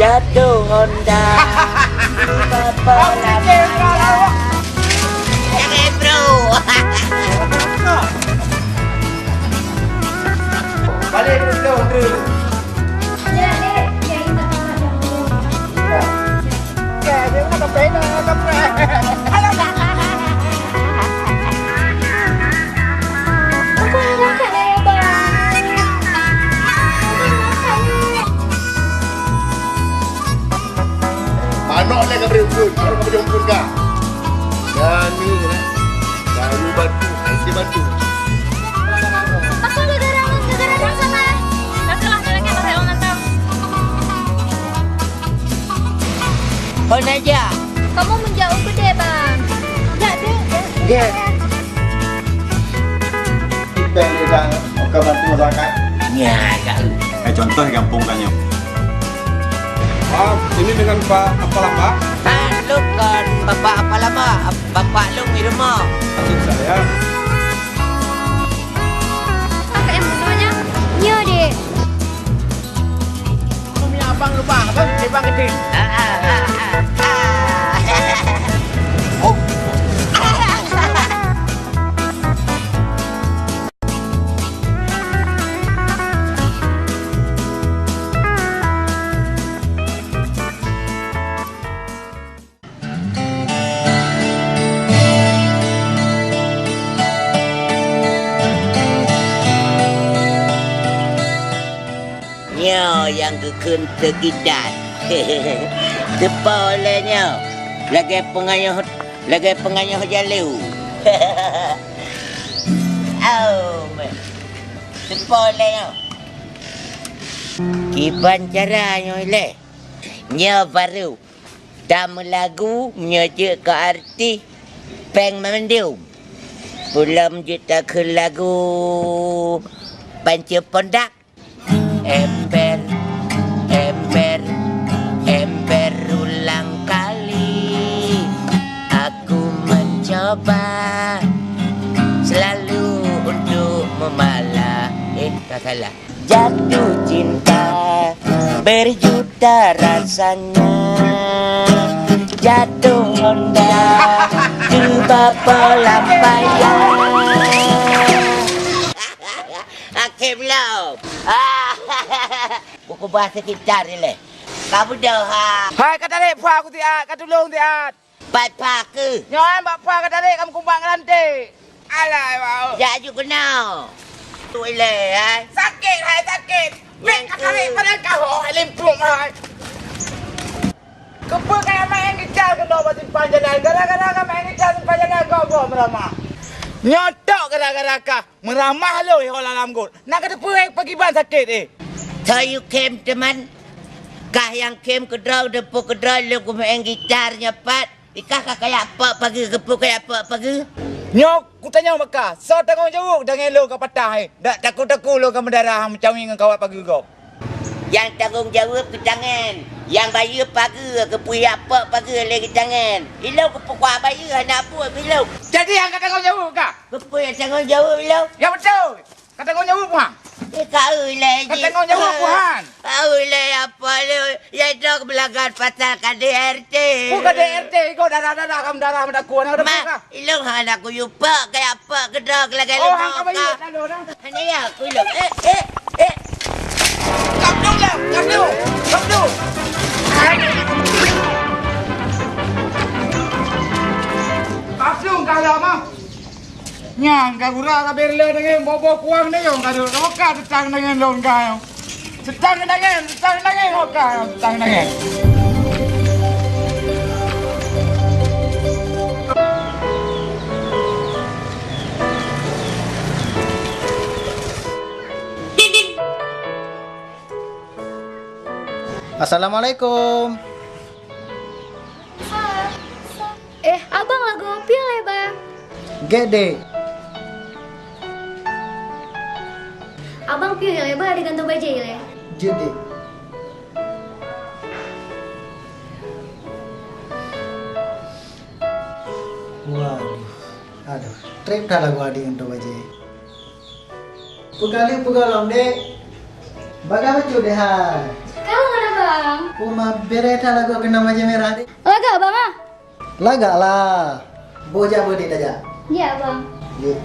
jatuh Honda. Papa jangan bro. Balik dulu tu. Ya, Dek. Ya, kita tolak. Kaya dia nak pena kamera. Aku yang makan ya, Bang. Manok lah kau umpun. Kalau kau umpun kah? Dan ni lah. Dari batu, air batu. Aku gara-gara sama. Terserah jalan kita saya ngantar. Hon aja. Kamu menjauh gede, Bang. Tak, Dek. Ya. Kita ni dah akan bantu masyarakat. Ya, kau. Contoh kampung Kanyo. Ini dengan Pak apa lama? Lu kan bapak apa lama? Bapak lu di rumah. Maksud saya. Apa yang benarnya? Ya, Dek. Kamu punya abang lu bang, abang si bang kecil. Oh. Nyo yang kekun tergidat. Tepolanya. Lagi pengayuh jalu. Oh. Tepolanya. Kiban caranya ile. Nyo baru. Tamu lagu menyojuk ke arti peng memendium. Pulam juta ke lagu Panca Pondak. Ember, ember, ember ulang kali aku mencoba selalu untuk memalah. Tak salah. Jatuh cinta berjuta rasanya. Jatuh Honda coba pelampaian. Okey belum? Buku bahasa kita ni le. Kamu dah ha. Hai kata dek, puak aku tiat, kata tolong tiat. Pat pa ke? Nyoan bak puak kata dek, kamu kumbang rantai. Alai bau. Ya ju kenal. Tu le hai. Sakit hai sakit. Mek kata dek pada kau hai limpung hai. Kepa kaya main gitar ke doa simpan jalan. Gara-gara kau main gitar simpan jalan kau bawa meramah. Nyotok gara-gara kau meramah lo yang dalam got. Nak kata pergi ban sakit eh. Tayu kem teman. Kah yang kem kedrau depo kedrau lu ku main gitarnya pat. Ikah kah kayak apa pagi kepu kayak apa pagi. Nyok, ku tanya maka. So tanggung jawab dengan lo kau patah eh. Tak takut-takut lo kau mendarah macam ingin kau pagi kau. Yang tanggung jawab ke tangan. Yang bayar pagi kepu apa pagi lagi tangan. Ilau kepu kuah bayar anak apa bilau. Jadi yang kata tanggung jawab kah? Kepu yang tanggung jawab bilau. Ya betul. Kata tanggung jawab puang. Kau lagi. Kata tanggung jawab puang. Kau lagi apa lu? Ya itu kebelakangan pasal KDRT. Bukan DRT kau darah-darah kamu darah mendaku nak ada Mak, ilung hang aku yupa kayak apa kedok lagi Oh, hang kau bayar lalu dah. Hanya ya aku ilung. Kapdung lah, kapdung. Kapdung. Kapdung kalau mah. Nyang kagura ka berle dengan bobo kuang ni yang kadu roka tetang dengan lon kau. Tetang dengan roka, tetang dengan. Assalamualaikum. Abang lagu apa ya, Bang? Gede. Abang pilih ya, Bang, ada gantung baju ya. Jadi. Waduh. Aduh. Trip dah lagu adik untuk baju. Pegali pegalong dek. Bagaimana deh ha? Kamu kenapa? bang. Kuma bereta lagu kena baju merah deh. Agak bang ah? Lagak lah. Boja bodit aja. Ya bang. Ya.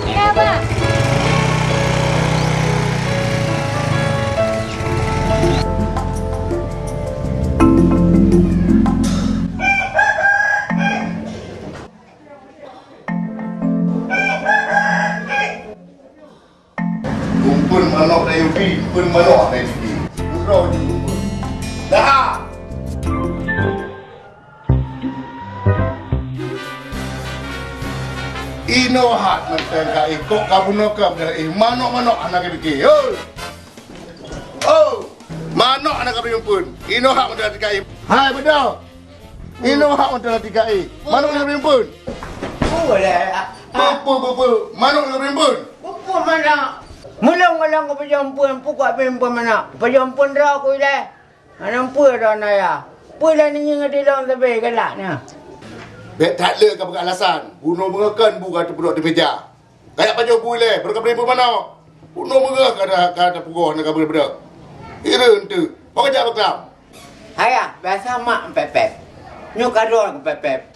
Ya bang. Kumpul manok dari ubi, kumpul manok dari ubi. Urau di kumpul. Dah. Ino hat mentang ka ikut kabunokam dari manok-manok anak ke. Oh. Manok anak kami pun. Ino hak mentang tiga. Hai betul. Ino hak mentang tiga. Manok anak kami pun. Boleh. Apa? Manok anak kami pun. Apa mana? Mulang-mulang ko pajampun pukak pempo mana? Pajampun dah aku ile. Anampu dah naya. Pula ni ngadilang tabe galaknya. Bet tak le ka alasan. Bunuh mengekan buka tu pulak di meja. Kayak pajo bule, berka beri mana? Bunuh mengek ada pugoh nak kabel bedak. Ira ente. Kau kerja apa? Ayah, biasa mak pepep. Nyu kador pepep.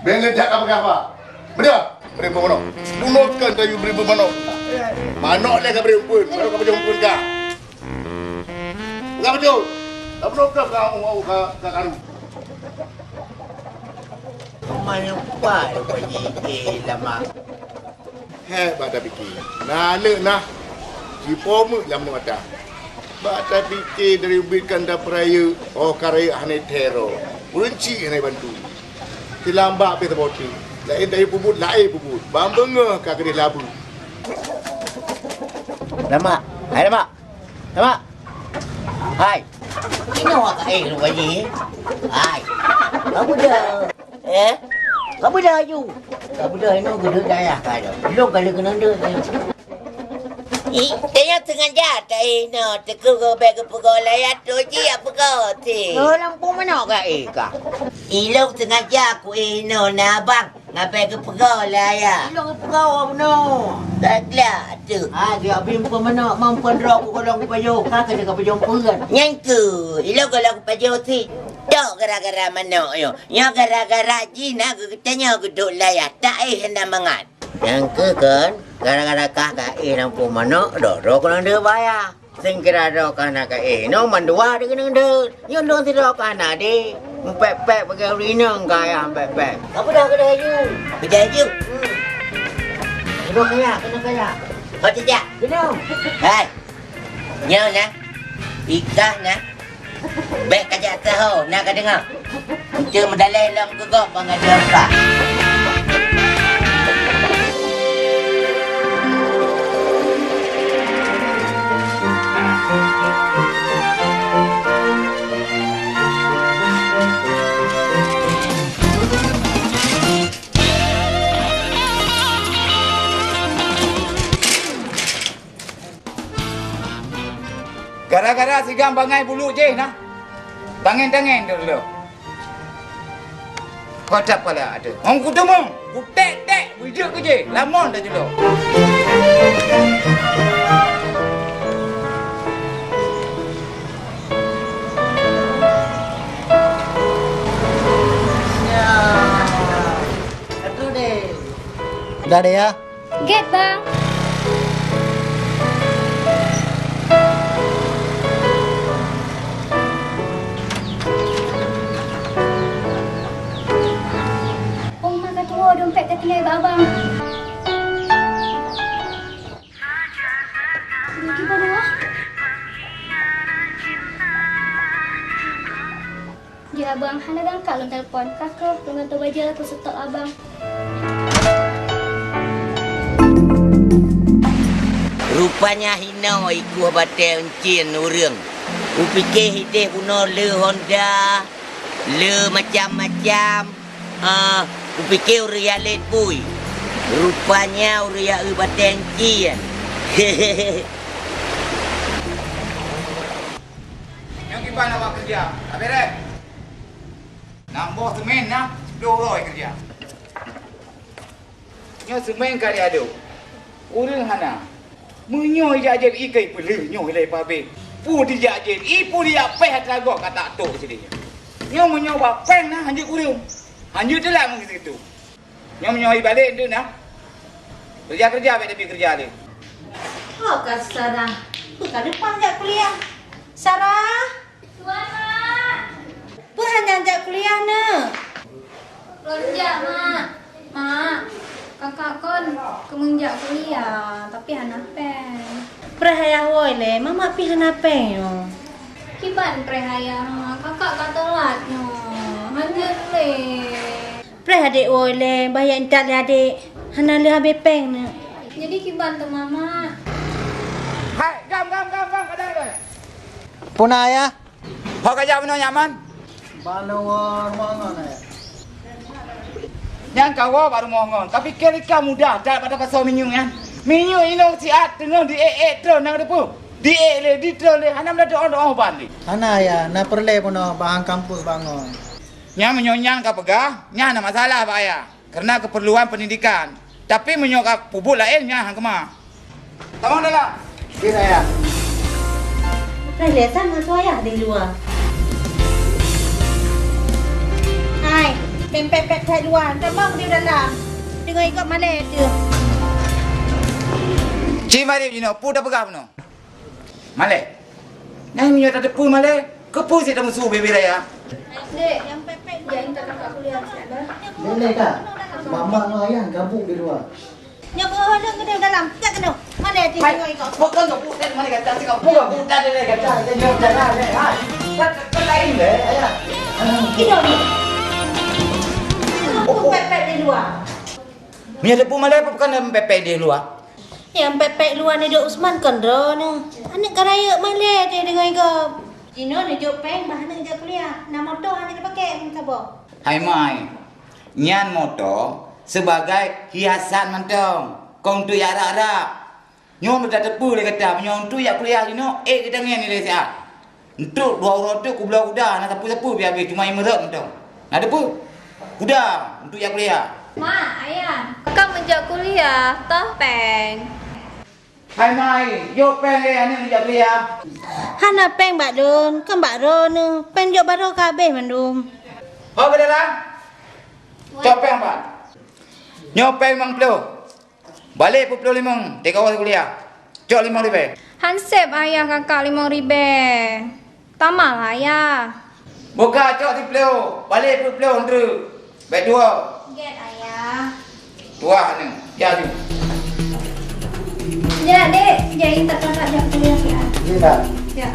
Bengen tak apa? Bedak. Beri mana? Bunuh kan kayu beri mana? Manok le ka beri umpun. Baru ka pajo umpun ka. Enggak betul. Tak perlu kau mau ka kanu. Mana buat bagi lama. Hebat dah fikir. Nah. Cipomu yang mata. Bata fikir dari ubitkan dah peraya. Oh karaya hane tero. Berunci hane bantu. Tilambak pe terboti. Lain dari bubut. Bambengah ka kedai labu. Lama. Hai lama. Hai. Ini awak lu bagi. Hai. Kamu dah. Kamu dah aju. Kamu dah ini gede daya kau. Belum kali kena dah. Tengah tengah jatuh no. Teku go beg pegolai tu je apa kau ti? Lampu mana kau? Ilok tengah jatuh no na bang. Ngapai ke pegolai ya? Ilok pegau no. Taklah tu. Dia bim ke mana? Mampu rok kalau aku pajo. Kakak dia pajo pun. Nyangku. Ilok kalau aku pajo ti. Dok gara-gara mana yo? Ya gara-gara jina aku tanya aku duk layak tak hendak mangat. Yang ke kan gara-gara kakak nampu mana dok kalau dia bayar. Sing kira dok kana ka no mandua dia kena dok. Yo don ti dok kana de. Pep bagi rina kaya pep. Apa dah kena aju? Kerja aju. Dok kaya. Kau tidak? Kena. Hai. Nyaw na. Ikah na. Baik kajak tahu, nak dengar. Kita medalai dalam gegok bangan dia apa. Gara-gara si gambangai bulu je nah. Tangan dulu. Kau tak pala ada. Orang kutemu, kutek, bijak ke je. Lamon dah dulu. Satu deh. Dah deh ya. Get bang. Dompet tertinggal ibu abang. Gimana lah? Ya abang, hana gang kalau telefon kakak dengan tu baju aku setok abang. Rupanya hina iku batai encin urang. Upikir hidup guna le Honda, le macam-macam. Upikir uria let pui. Rupanya uria batai encin. Yang gimana awak kerja? Tak beres. Nak bos semen nak 200 kerja. nyo semeng kali ada. Urang hana. Menyo jaje ikai pelu nyo ilai pabe. Pu dia jaje, ipu dia peh telago kata tok sini. Nyo menyo ba peng nah hanjut urang. Hanjut dalam gitu. Nyo menyo balik tu nah. Kerja baik tapi kerja dia. Oh, Kak Sarah. Bukan depan jak kuliah. Sarah. Tuan, Mak. Bukan jak kuliah ne. Lonjak, Mak. Mak, kakak kon kemenjak kuliah, tapi hana pen. Perhaya woi le, mama pi hana pen yo. Kiban prehaya, Mak. Kakak kat telat, no. Hanjut le. Perhaya adik woi le, bayar entak le adik. Hana le habis pen ne. Jadi kiban tu Mama. Hai, gam kadang le. Puna ayah. Hok kerja benar nyaman. Balawar mangan ayah. Yang kau baru mongon, tapi kerika mudah daripada pasal minyu kan. Minyu ino siat tengah di terus nang depu. Di le di terus le hanam dah on balik. Ana ayah, na perle puno bahang kampus bangun. Nya menyonyang ka pegah, nya ada masalah Pak Ayah. Karena keperluan pendidikan. Tapi menyokap pupuk lainnya hang kemah. Tamang dalam. Kira ayah. Perhaya sama tu ayah di luar. Hai, pempek kat luar. Tamang di dalam. Dengar ikut malai tu. Cik mari you know, pu dah pegah puno. Malek. Nang minyak tak depu malek. Kepu si tamu subuh bebe raya. Dek, yang pepek dia minta kakak kuliah siap dah. Lele kak. Mama no ayah gabung di luar. Nyo berhala ke dalam. Tak kena. Malai tu dengar ikut. Bukan kau putar mana kata si kau putar dia kata dia jalan le. Ha. Tak lain le ayah. Kira ni. Pepek di luar. Minyak depu malek bukan pepek di luar. Yang pepek luar ni duk Usman Kondro ni. Anak karaya malai dia dengar ikut. Cino ni jok peng bahan nak kerja kuliah. Nak motor hanya dia pakai minta bawa. Hai mai. Nyan motor sebagai hiasan mentong. Kong tu ya ara. Nyom dah tepu le kata, nyom tu ya kuliah lino, kita ngen ni le sia. Untuk 2 orang tu ku belah udah nak tepu biar cuma merek mentong. Nak tepu. Udah untuk ya kuliah. Mak, Ayah. Kakak menjak kuliah, toh peng. Hai mai, yo peng le ane menjak kuliah. Hana peng bak don, kan bak ro ni. Peng jok baro kabeh mandum. Ho ke dalam. Copeng pak. Nyopeng mang pelu. Balik puluh limong, teka awal kuliah. Cok 5 ribu. Hansip Ayah kakak 5.000. Tamal Ayah. Buka cok 10. Balik puluh ndru. Baik 2. Get Ayah. Tua ni. Ya ni. Ya dek, jadi tak kakak jak kuliah ya. Kira. Ya.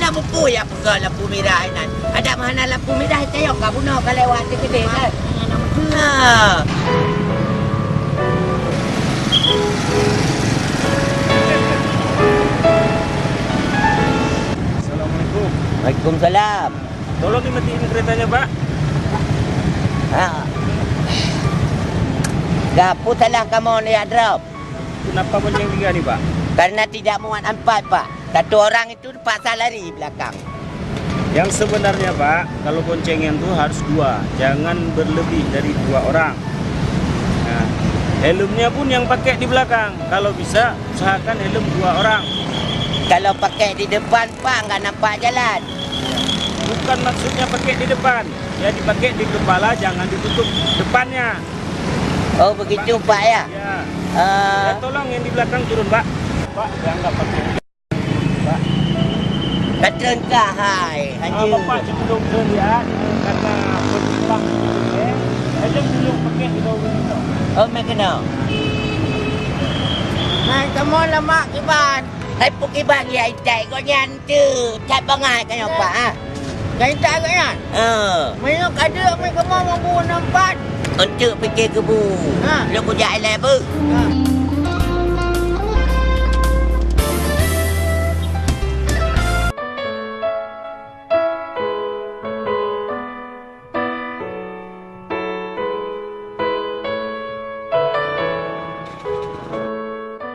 Lampu ya pegah lampu merah nan. Ada mana lampu merah tayok ka buno ka lewat ke gede kan. Ha. Assalamualaikum. Waalaikumsalam. Tolong dimatiin keretanya, Pak. Ha. Gapo salah kamu ni drop? Kenapa bonceng 3 nih, Pak? Karena tidak muat 4, Pak. Satu orang itu paksa lari belakang. Yang sebenarnya, Pak, kalau boncengan tuh harus 2, jangan berlebih dari 2 orang. Nah, helmnya pun yang pakai di belakang. Kalau bisa, usahakan helm 2 orang. Kalau pakai di depan, Pak, enggak nampak jalan. Bukan maksudnya pakai di depan. Ya dipakai di kepala, jangan ditutup depannya. Oh, begitu, Pak ya? Ya. Ya tolong yang di belakang turun, Pak. Pak, jangan nggak pakai. Pak. Katron kah, hai? Hanya. Bapak cenderung turun ya, karena bertimbang. Helm dulu pakai di bawah itu. Oh, makna. Hai, kamu lama kiban. Hai, pukiban ya itai kau nyantu. Cak bangai kan Pak ah. Kau itai kan? Minyak ada, mai kamu mampu nampak. Untuk fikir kebu. Lu kujak eleh apa?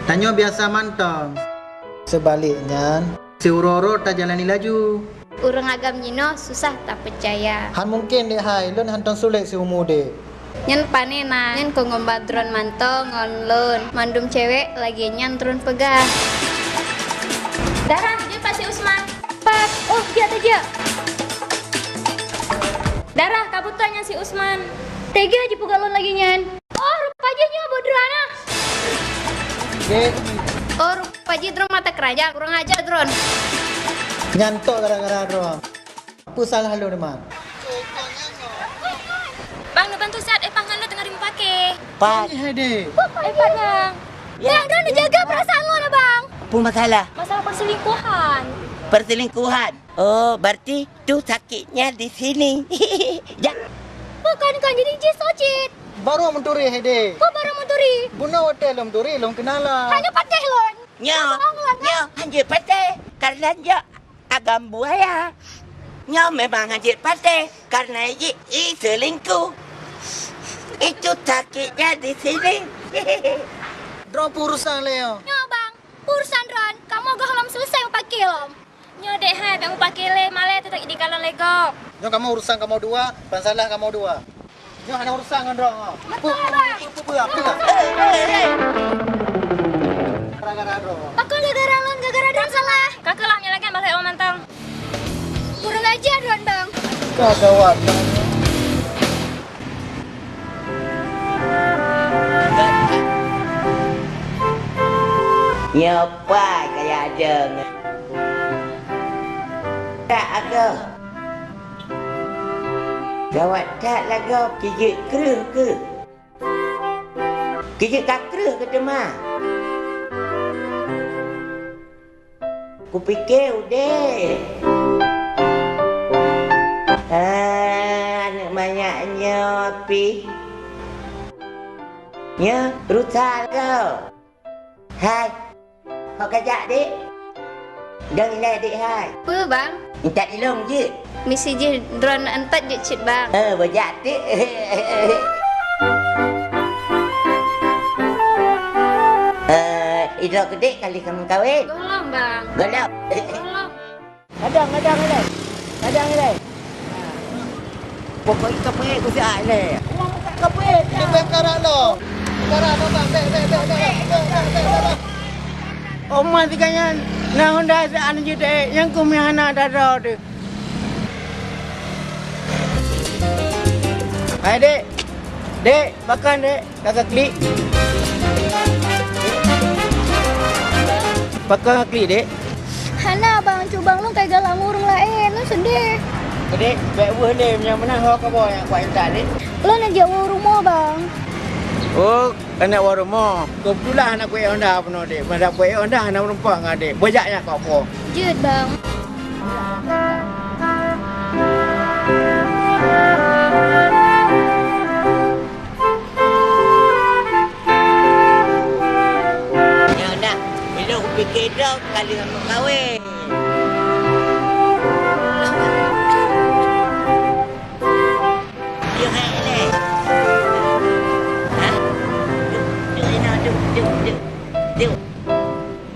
Tanya biasa mantong. Sebaliknya, si Uroro tak jalani laju. Urang agam nyino susah tak percaya. Han mungkin dek hai, lun hantong sulit si umur dek. Nyen panena, nyen ko ngombadron mantong ngonlun. Mandum cewek lagi nyan turun pegang. Darah, dia pasti Usman. Pak, oh dia aja. Darah, kabutannya si Usman. Tega aja pugalon lagi nyen. Oh, rupanya bodrana. Dek, Oh, rupanya drone mata kerajaan, kurang aja drone. nyantok gara-gara doang. Apa salah lu teman? Bang, lu bantu saat pangan lu tengah dipakai. Pat. Hai dek. Bang. Bang, drone jaga perasaan lu lah, Bang. Apa masalah? Masalah perselingkuhan. Perselingkuhan. Oh, berarti tu sakitnya di sini. Ya. Bukan kan jadi je socit. Baru menturi hai dek. Kau baru menturi. Buna hotel menturi, lom kenalan. Hanya patah lon. Nyo, hanjir patah karena dia agam buaya. Nyo memang hanjir patah karena dia selingkuh. Itu sakitnya di sini. Drop urusan Leo. Nyo, Bang. Urusan Ron, kamu gak halam selesai pakai lom. Nyo dek hai, bang pakai le, malah tetap di kalon lego. Nyo kamu urusan kamu dua, pansalah kamu dua. Nyo ada urusan kan dong. Betul, Bang. Apa? Gara-gara dong. Aku gara-gara lon, gara-gara Ron salah. Kakak lah nyalakan balik om mantang. Kurang ajar Ron, Bang. Kagawat. Nyopa kayak ada. Tak ada. Gawat tak lagu gigit kerah ke? Gigit kakrah ke demah? Ku fikir udah. Anak banyaknya api. Ya, rusak kau. Hai. Kau kajak dik. Dah nilai dik hai. Apa, Bang? Minta dilong je. Misi je drone entat je cit, Bang. Bajak dik. Idok gede kali kamu kahwin. Tolong, Bang. Galap. Tolong. Kadang ini. Kadang ini. Pokoknya kapek ku siap ni. Orang tak kapek. Ini perkara lo. Perkara lo bang. Bek. Oma tikanya na Honda sa anu je dek yang kumihana dada tu. Hai dek. Dek, makan dek. Kakak klik. Pakai klik dek. Hana, Bang. Coba lu kayak galang urung lain. Lu sedih. Dek, baik buah dek yang mana hok apa yang kuat tak dek. Lu nak jauh rumah, Bang. Oh, anak warumo. Kebetulan anak kuih Honda penuh dek. Pada kuih Honda anak perempuan ngah dek. Bajaknya kau apa? Jut, Bang. Ya nak. Bila aku fikir dah kali kamu kahwin. Dia hai ni. Ha? Duk ni nak duk.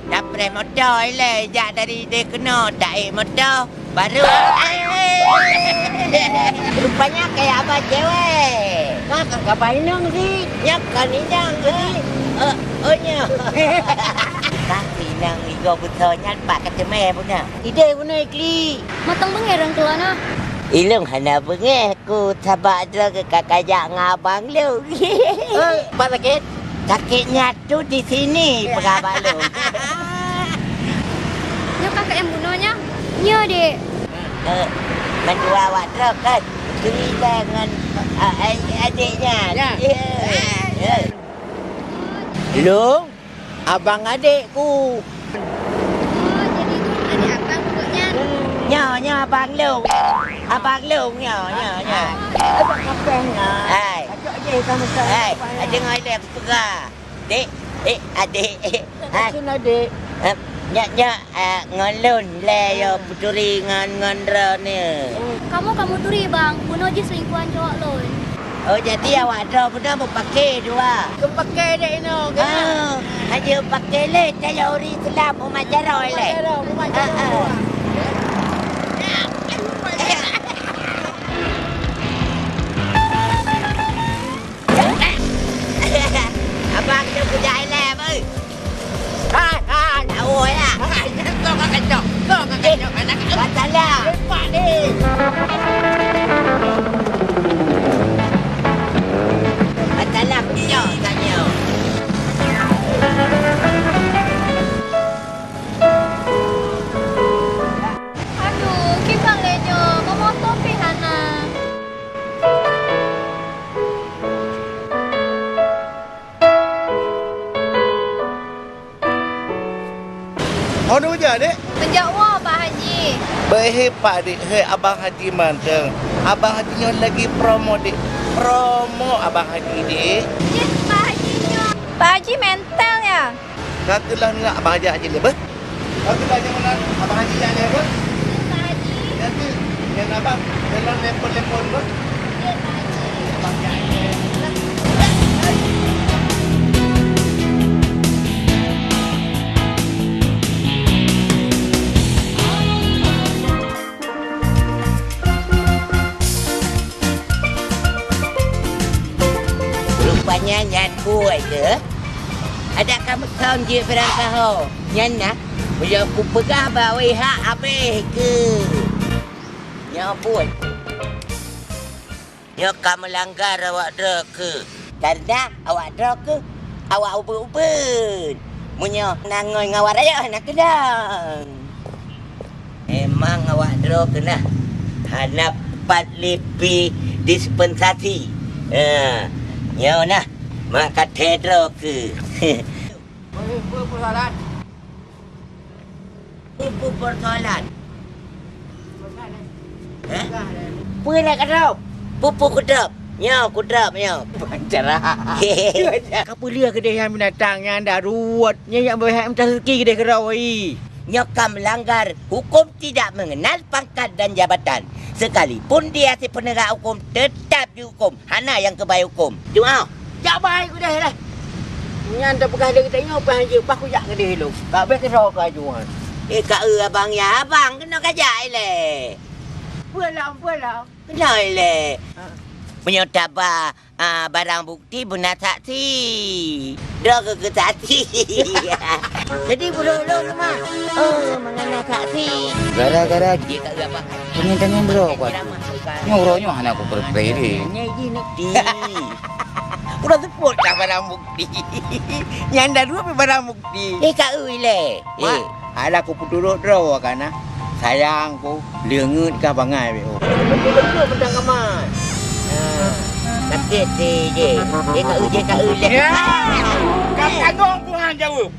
Dapre motor le, jak dari dia kena tak motor. Baru rupanya kayak apa cewek. Nak kapain nang si? Nyak kan inang ni. Nya. Tapi nang igo besar nyalpak kata me punya. Ide punya ikli. Matang bengerang kelana. Ilung hana bengeh ku sabak dra ke kakajak ngabang lu. Apa sakit? Sakitnya tu di sini pengabang lu. Nyo kakak yang bunuhnya. Nyo, Dek. Mandu awak dra kan. Cerita dengan adiknya. Ya. Long, abang adikku. Oh, jadi itu adik abang pokoknya. Nya abang lu. Abang lu nya. Abang kapenya. Hai. Ajak je. Hai, ada ngoi aku pegah. Dek, adik. Hai. Adik. Nyak ngelun le yo puturi ngan ro ni. Kamu turi bang, bunuh je selingkuhan cowok lo. Oh jadi awak dah pernah mau pakai dua. Kau pakai dek ino. Hanya pakai le saya ori Islam umat jarau le. Abang kita punya lem ơi. Hai, ôi à. Kau kacau. Anak bacalah. Cepat ni. Bacalah punya tanya. Aduh, gimana lenyo? Mau topi Hana. Mau dulu je, dek? Menjawab Pak Haji. Berhebat, dek. Hei, Abang Haji manteng. Abang Haji lagi promo, dek. Promo Abang Haji, dek. Yes, Pak Haji nyo. Pak Haji mental ya? Katalah ni Abang Haji ni, ber? Katalah yang mana Abang Haji yang ni, ber? Yes, Pak Haji. Nanti, yang abang, dalam lepon-lepon, ber? Yes, Pak Haji. Abang Haji. Rupanya nyan buat ke? Ada kamu kaum je perang kau. Nyan nak? Bila aku pegah bawa hak habis ke? Nyan buat. Nyan kamu langgar awak dah ke? Karena awak dah ke? Awak ubun-ubun. Munya nangoi ngawar raya nak kedang. Emang awak dah kena hanap 4 lebih dispensasi. Nyaw nah, mak katedra ke. Apa persoalan? Apa persoalan? Apa nak kedap? Pupu kedap. Nyaw kedap, nyaw. Pancara. Kapu lihat kedai yang binatang yang dah ruwet. Yang berhak minta rezeki kedai kerau ni. Nyokam melanggar hukum tidak mengenal pangkat dan jabatan. Sekalipun dia si penegak hukum tetap dihukum. Hana yang kebaik hukum. Cuma Jak baik ku dah lah. Yang dah pegang dia kita tengok apa je. Pak ku jak kedai lu. Tak baik kerau kajuan. kak abang ya abang kena kajak le. Pulang. Kena le. Menyotaba barang bukti benar saksi. Dah ke saksi. Jadi boleh-boleh sama. Oh, mengenai saksi. Gara-gara Dia kak apa? tengah-tengah bro, kuat. Nyuruhnya mana aku percaya dia. Nyi nekti. Udah sebut dah barang bukti. Yang dah dua barang bukti. Kak le. Alah aku duduk draw kan. Sayangku leungeut ka bangai be. Betul bentang kamat. Sakit je. Kak le. Kau tanggung Tuhan jawab.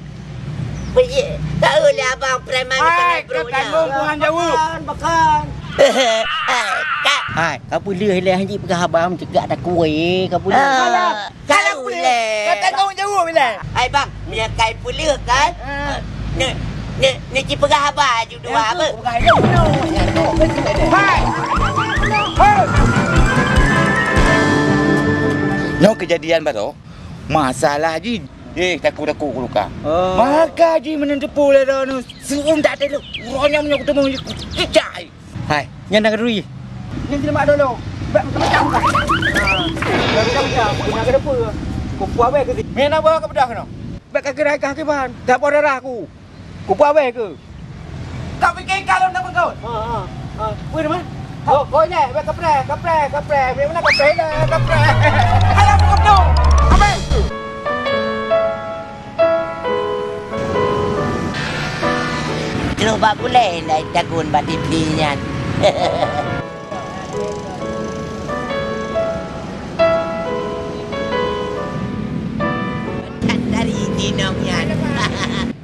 Kak le abang preman Hai, kau tanggung Tuhan jawab. Bakan. Kak. Hai, kau boleh le haji pergi abang cegak dah kuih, kau boleh. Kak le. Kau tanggung jawab bila? Hai bang, menyakai pula kan? Ni cipa haba ju dua apa? Hai. No kejadian baru. Masalah Haji. Takut-takut aku luka. Maka Haji menentepu le dah nu. Seum tak ada lu. Urangnya punya ketemu cicai. Hai, yang nak kedui. Ni terima dulu. Macam-macam kan? Macam-macam. Nak ke depan. Kau buat apa ke sini? Mana bawa ke bedah kena? Baik kaki rai kaki bahan. Tak apa darah aku. Kau buat apa ke? Kau fikir kalau nak kau? Weh mana? Kau ni, baik kapre. Mana kapre dah, kapre. Kalau aku kau. Apa? Cuba boleh lah takun batik pinya. Dari dinamnya.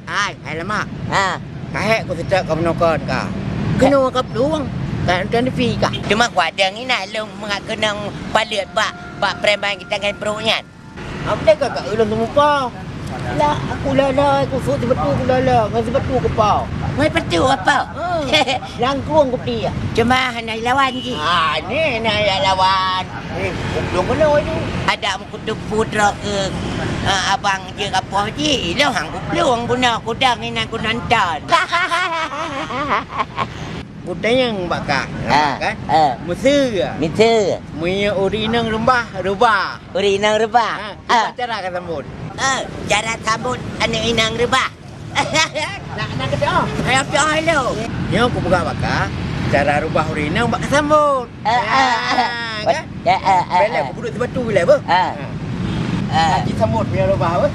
Hai lama. Ha. Kahek kau sejak kau menokon kah? Kena kau peluang. Dan fi kah? Cuma kuat yang ini nak lu mengakenang palit pak Pak preman kita dengan perutnya. Apa dia kakak ulang ke muka? Lah, aku lala, aku suruh betul aku lala. Ngan betul ke pau? Mai betul apa? Langkung ke dia. Cuma nak lawan je. Ni nak lawan. Belum kena ni. Ada mu kutu putra ke abang je apa je. Lah hang ku peluang guna kudang ni nak ku nonton. Budak yang bakar. Kan? Mesir. Mita. Punya urinang rubah. Uri nang rebah. Cara kata sambut. Cara sambut anak inang rebah. Nak kata. Ayo doa lo. Ni aku buka bakar. Cara rubah urinang bakar sambut. Kan? Bila aku duduk sebatu bila apa? Haji sambut punya rubah apa?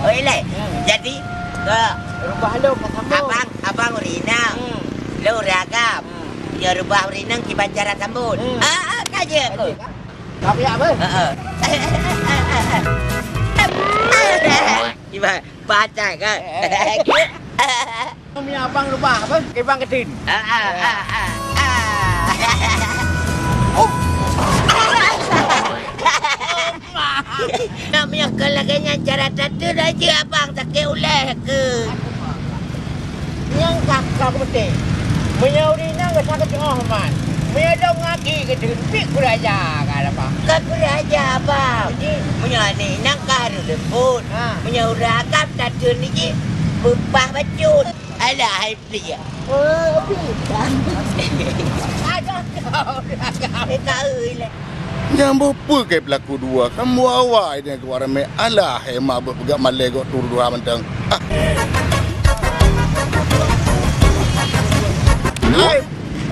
Oi le. Jadi Rubah lo kat sambut. abang urinang. Lo ragam. Ya rubah urinang kiban cara sambut. Kaje aku. Kau ya apa? Kiban baca kan. Kami abang rubah apa? Kebang ketin. Namanya kalaganya cara tatu aja abang tak ke uleh ke. Yang kakak betul. Menyaurina ke sakit tengah man. Menyadong ngaki ke tempik kuraja kan apa? Kau aja abang. Punya ni nang karu deput. Punya urakap tatu ni bupah bacut. Alah hai plia. Ada kau. Tahu lah. Yang apa ke pelaku dua? Kamu awak ini ke warna me alah hemat berpegak malai kau turu dua mentang.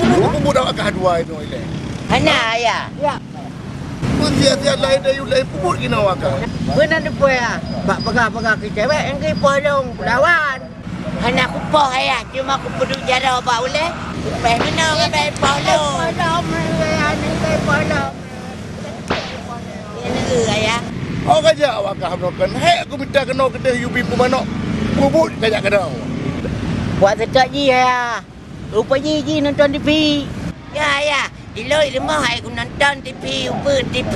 Aku budak akah dua itu ile. Hana ya. Ya. Pun sia-sia lain dari lain puput kena wakah. Benar tu ya. Bak pegang ke cewek yang ke polong lawan. Hana aku poh ya. Cuma aku perlu jara apa boleh? Supaya mana orang baik polong. Polong ni ke polong. Ini ayah. Oh kajak wakah menokan. Hei aku minta kena kedai UB pemanok. Puput kajak kena. Buat sedap je ya. Rupanya je nonton TV. Ya. Iloi rumah aku nonton TV, TV.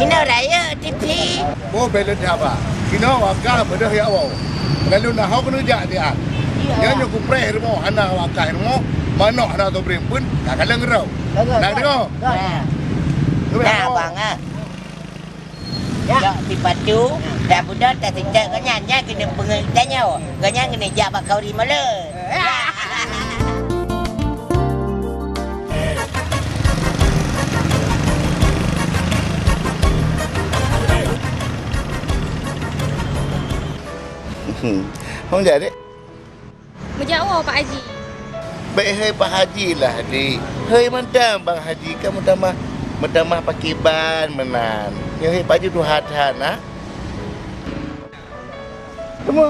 Hina raya TV. Oh bela dia apa? Kena wakah bedah ya awak. Kalau nak hau kena jak dia. Yang aku pray rumah anak wakah rumah. Mana anak tu beri pun tak kalah ngerau. Nak dengar? Nah bang Ya, tiba tu dah budak tak sejak kenyanya kena pengertiannya. Kenyang kena jak bakau di mala. Hong jadi. Menjauh Pak Haji. Baik hai Pak Haji lah adik. Hai mandam Bang Haji kamu tambah pakai ban menan. Yang hai Pak Haji tu hat-hat nah. Kamu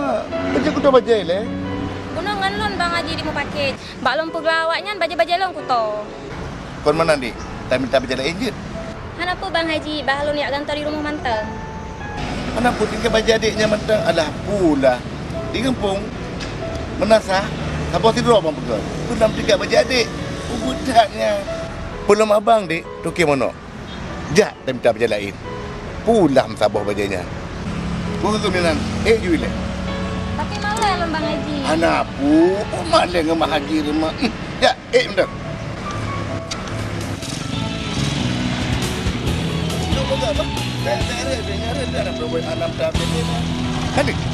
baca kutu baca le. Kuno ngalon Bang Haji di mau pakai. Bak lom peglawaknya baja-baja long kuto. Kon mana dik? Tak minta baca lain je. Hana apa Bang Haji bahalon yak gantor di rumah manteng. Anak pun tinggal baca adiknya mentang. Alah pula. Di kampung menasah. Apa tidur abang pegang? Pulang tinggal baca adik. Budaknya. Pulang abang dik. Tu ke mana? Jak tak minta baca lain. Pulang sabah bacanya. Kau kemudian jual. Tapi malah lom Bang Haji. Anak pun malah dengan Haji rumah. Ya, bentar.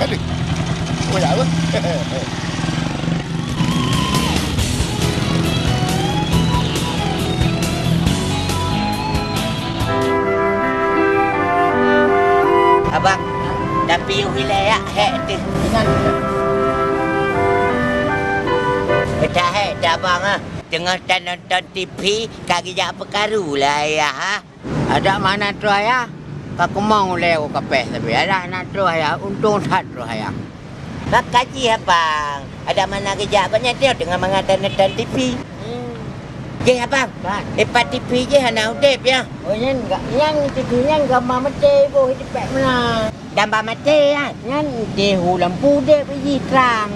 Kali. Oh ya apa? Abang, tapi wilayah hek tu. Dah hek dah bang tengah nonton TV kaki jak perkaru lah ya. Ada mana tu ya? Aku mau lewat kapeh tapi ada nak tu ya. Untung tak tu ya. Bak kaji abang. Ada mana kerja banyak dia tengah mengatakan nonton TV. Je abang. Lepas TV je hana udep ya. Oh yang TV-nya gambar mati boh hidup mana? Gambar mati ya. Yang di lampu dep pergi terang.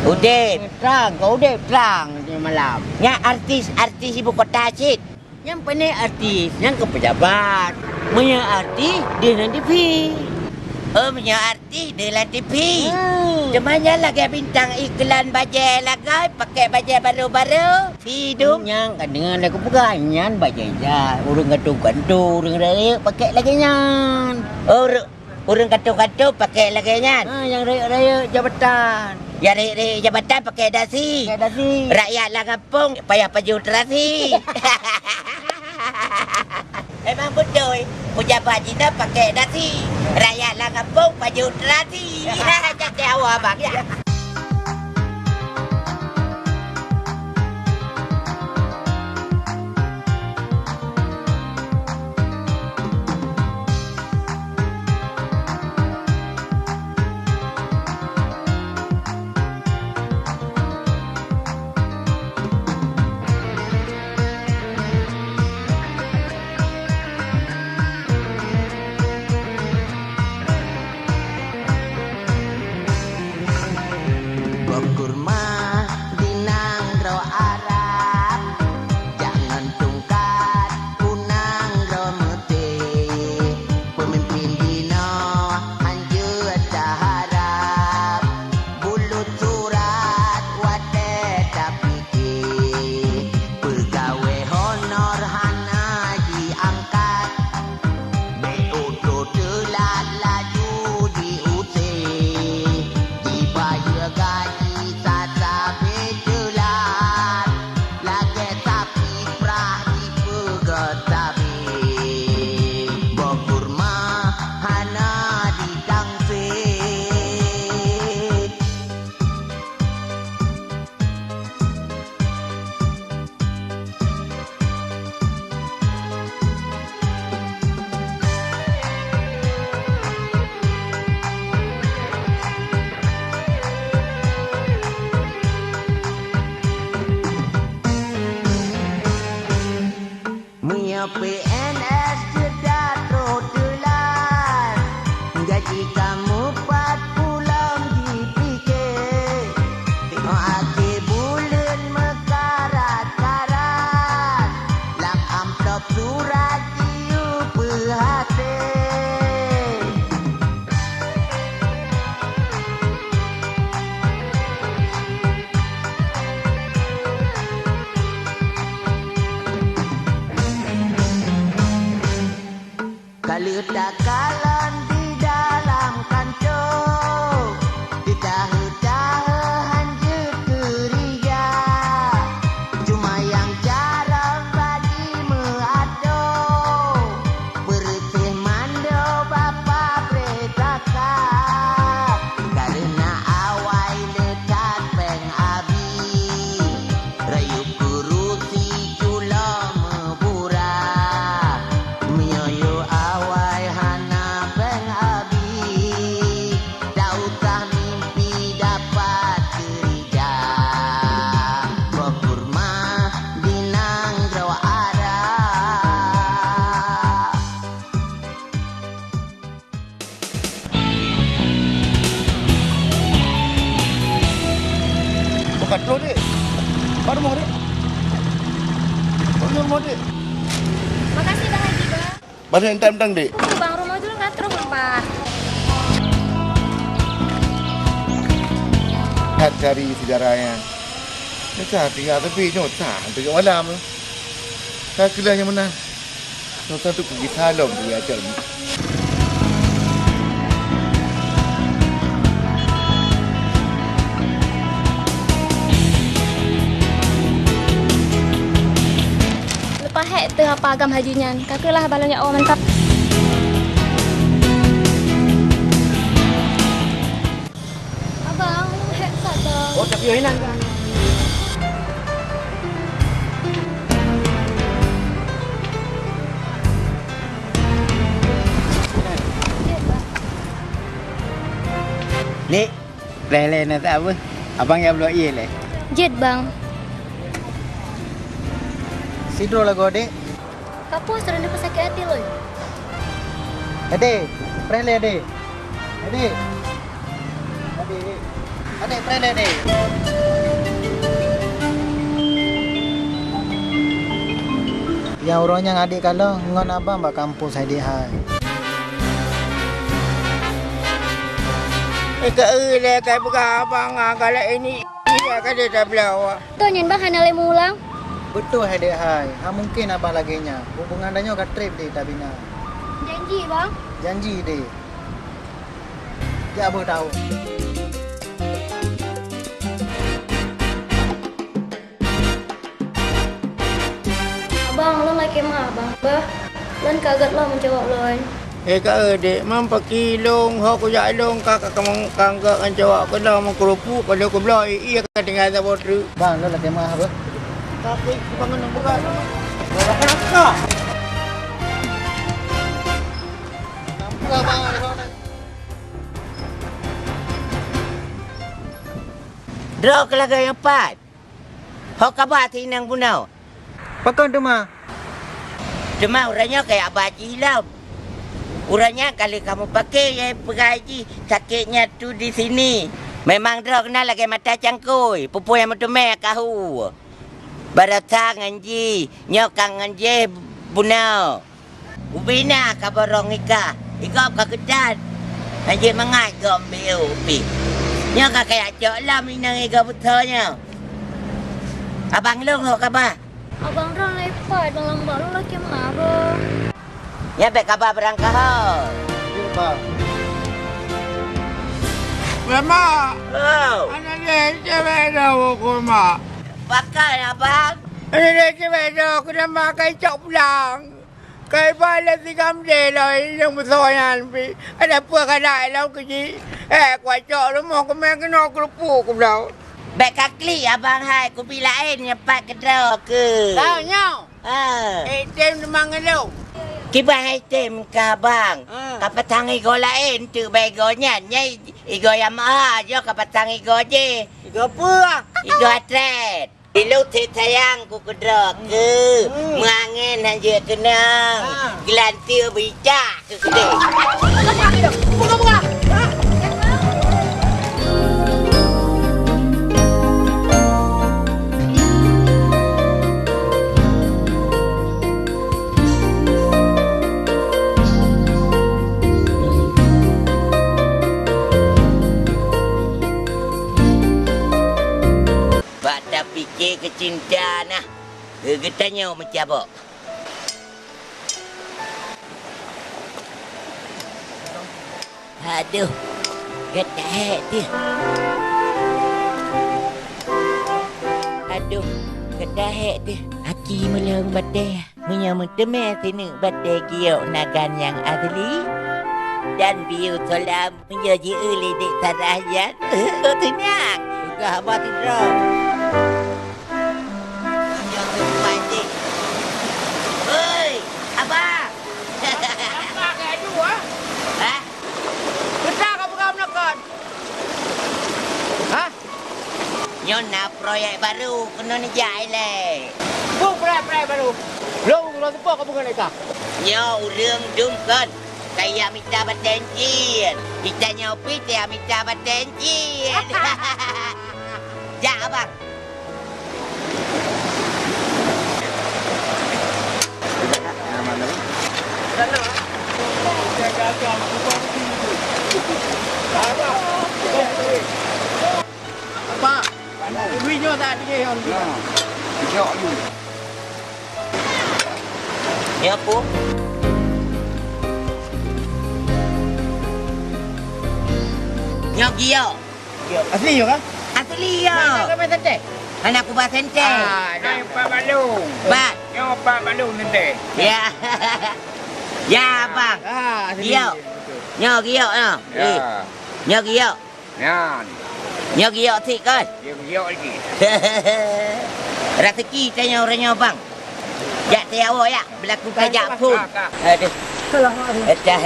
Udep. Terang, kau dep terang di malam. Ya artis ibu kota cik. Yang pening artis, yang ke pejabat. Punya arti dia dalam TV. Oh, punya arti dia dalam TV. Cumanya lagi bintang iklan bajai lagi. Pakai bajai baru-baru. Hidung. Yang kan dengan lagu pegangan bajai dah. Urung gantung-gantung. Urung raya pakai lagi nyan. Urung gantung-gantung pakai lagi nyan. Yang raya-raya jabatan. Yang raya-raya jabatan pakai dasi. Rakyat lah kampung payah baju terasi. Memang betul. Pejabat Cina pakai dasi. Rakyat lah kampung baju terasi. Jadi awak abang ya. PNS jeda telan gaji kamu 40 dipikir tengok akhir bulan mekarat-karat lang amplop surat tiu perhati. Kalau tak kalan di dalam kantor, ditahe-tahe hanya kerja. Cuma yang cara bagi mengatur, bersih mando bapa pretaka. Karena awai letak peng abi, rayu kurusi cula mebura. Menyoyo awai hana peng abi, tahukah mimpi dapat kerja. Bekurma dinang draw arah. Bukan tu dek. Baru mau dek. Baru mau dek. Makasih Bang Haji, Bang. Baru entang-entang dek. Bang, rumah dulu nggak terus, Bang. Nak cari sejarahnya. Nak cari tapi nyota untuk malam. Saya kira yang mana. Nyota tu pergi salom dia ajar. Lepas hek tu apa agam hajinya. Kakelah balanya orang mantap. Abang, hek tak dah. Oh, tapi yang kan. Nik, leh nak tak apa. Abang yang belum iya leh. Jet, Bang. Sidro lah kau dek. Kapu sering dapat sakit hati loh. Adik, pernah leh adik. Adik. Adik. Adik pernah leh adik. Yang orangnya ngadik kalau ngon abang bak kampus hai dia hai. Le kai buka abang kalau ini iya kan dia dah belau. Tu nyen bang hana le mulang. Betul hai dia hai. Ha mungkin abang laginya. Hubungan danyo kat trip dia tabina. Janji bang. Janji dia. Ya abang tahu. Abang lo mai kemah abang. Bah. Lan kagat lo menjawab loan. Ka dek mampaki long ho ko ya long ka kamang kangga kan jawab ko dah mengkerupu kalau ko belau iya ka tinggal sa botre. Bang, lo lah kemah apa? Tapi bangun nak buka. Kenapa? Draw ke laga yang empat. Hok kabar tinang punau. Pakai demah. Demah orangnya kayak baji hilang. Urangnya kalau kamu pakai yang pengaji sakitnya tu di sini. Memang draw kenal lagi mata cangkui. Pupu yang metumeh kahu. Baratang anji. Nyokang anji punau. Ubina kabarong ika. Ika kakedan. Anji mengat gombil upi. Nyokang kayak cok lah minang ika betulnya. Abang long ho kabar. Abang ron lepas dalam balo lah kemah abang. Ya baik kabar berangkat ho. Ya, bang. Mama, Oh. anak dia cewek dah aku mak. Pakai abang. Ini dia cewek dah aku dah makan cok pulang. Kai bala si kamde lah yang besarnya lebih. Ada apa kadang lah kerja. Kuat cok lu mau ke main kena kerupuk aku belau. Baik kakli abang hai. Ku bilain nyepat ke draw ke. Tahu nyau. Tem memang lu. Kiba hai tem ka bang. Kapatang igo lain tu begonya nyai igo Yamaha jo kapatang igo je. Igo apa? Igo atret. Ilu te sayang ku kedra ke. Mangin hanya kenang. Gelantir bicak ke kede. Buka. Dah fikir kecintaan lah. Getanya macam apa? Aduh. Getah dia. Aduh. Getah dia. Aki melang badai. Menyamuk temeh sini badai giok nagan yang asli. Dan biu solam menjadi uli di sarayan. Tenang. Juga abah tidur. Hei, abang. Apa kayak dua? Hah? Kita kamu nakon. Hah? Nyona proyek baru kena nejai le. Buk prai baru. Long sepo kamu kena ka. Nyo urang dungkan. Kayak minta batenjin. Kita nyopi dia minta batenjin. Ya abang. Apa? Duitnya tak ada yang ni. Jok lu. Ya apa? Nyok gio. Asli yo kan? Asli yo. Mana kau sente? Anak ku bahasa ente. Ni Pak Balung. Bat. Yo Pak Balung nanti. Ya. Ya abang. Asli. Gio. Nyok gio no. Ya. Nyok gio. Ya. Nyok gio sik kan. Yo lagi. Rezeki tanya orangnya bang. Jak saya awak ya. Berlaku kajak pun. Aduh. Salah. Dah.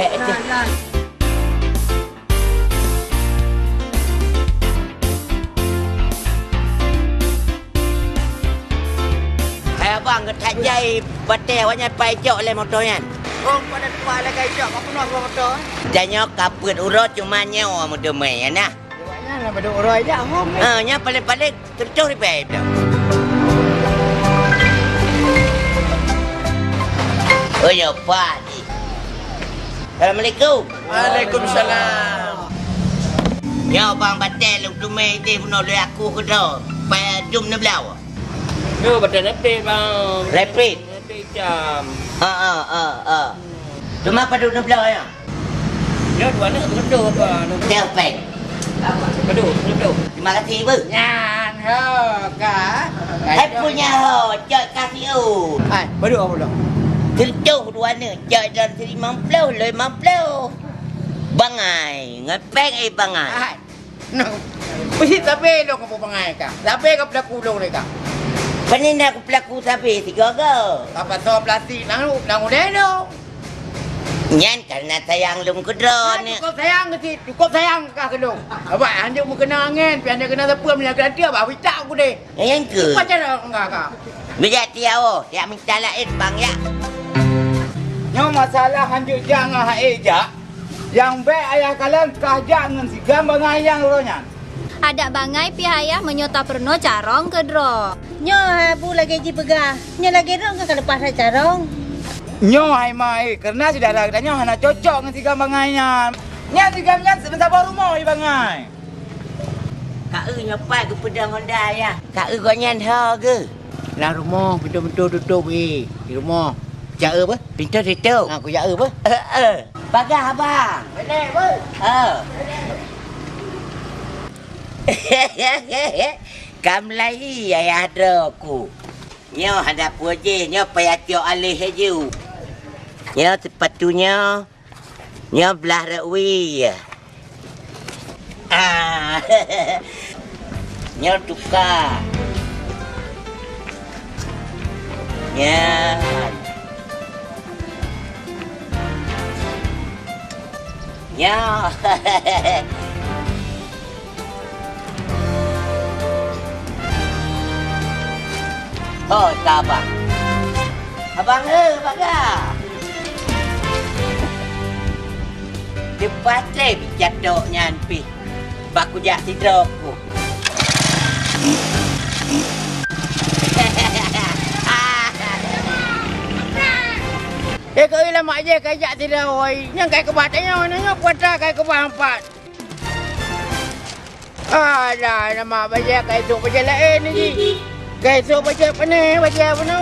Abang ketak jai batai awaknya pai jok le motornya. Oh, pada tua lah kai jok apa nak motor? Janyo kaput urut cuma nyawa motor mai nah. Awaknya lah pada orang aja hom. Nya paling tercuri pai dah. Oh ya Pak ni. Assalamualaikum. Waalaikumsalam. Ya bang batal lu tu mai dia guna oleh aku ke dah. Pai jom ni belau. Yo, betul repit bang. Repit. Repit jam. Tu apa duduk ni belau ya? Yo, dua nak betul apa? Telpeng. Betul. Terima kasih bu. Nyan ho ka. Hai punya ho, cak kasih u. Hai, betul apa dah? Terjauh dua ni, cak dan 50 le 50. Bangai, ngepeng bangai. Hai. No. Pasti tapi lo kau pangai ka. Tapi kau pelaku lo le ka. Panin aku pelaku sapi tiga ke? Apa so plastik nang udah lo. Nyan karena sayang lum kedro ni. Cukup sayang ka ke lo. Apa anda mu kena angin, pi anda kena tepum nya kena dia ba wita aku deh. Yang ke? Macam enggak ka. Bila tiao, dia minta lain bang ya. Yang masalah hanjuk jangan eja. Yang baik ayah kalian kahjak dengan si gambar ayang ronya. Ada bangai pihaya menyota perno carong ke dro. Nyo habu lagi ji pegah. Nyo lagi rong ke lepas carong. Nyo hai mai karena sudah ada katanya hana cocok dengan si gambar ayang. Nya si gambar sebentar baru mau bangai. Kak nyopai ke pedang Honda ya. Kak kau nyan ha ke? Lah rumah betul-betul tutup di rumah. Cara apa? Pintu tutup. Aku cara apa? Bagah abang. Benar apa? Kamlai ayah aku. Nyo ada puji, nyo payah tio alih je. Nyo sepatunya nyo belah rewi. Nyo tukar. Nyan. Nyo. Oh, abang. Abang baga. Depan saya jatuh nyampi. Baku jak tidurku. Kau ilah mak je kajak tidak oi. Yang kai kebatanya nanya kuata kai kebampat. Ada nama baca kai tu baca lain ni. Kai tu baca apa ni? Baca apa ni?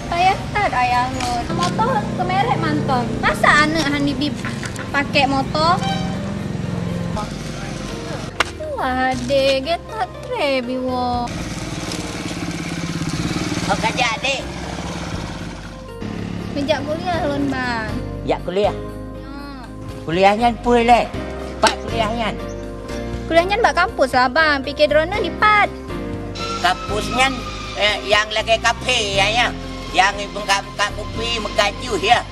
Saya tak ayah lo. Motor kemerek manton. Masa anak Hanibi pakai motor? Wah, dek, tak trebi wo. Oh, kajak dek. Mijak kuliah lon bang. Ya kuliah. Kuliahnya pun le. Pak kuliahnya. Kuliahnya mbak kampus lah bang. Pikir drone lipat. Kampusnya yang lagi kafe ya. Yang buka kopi, buka jus ya.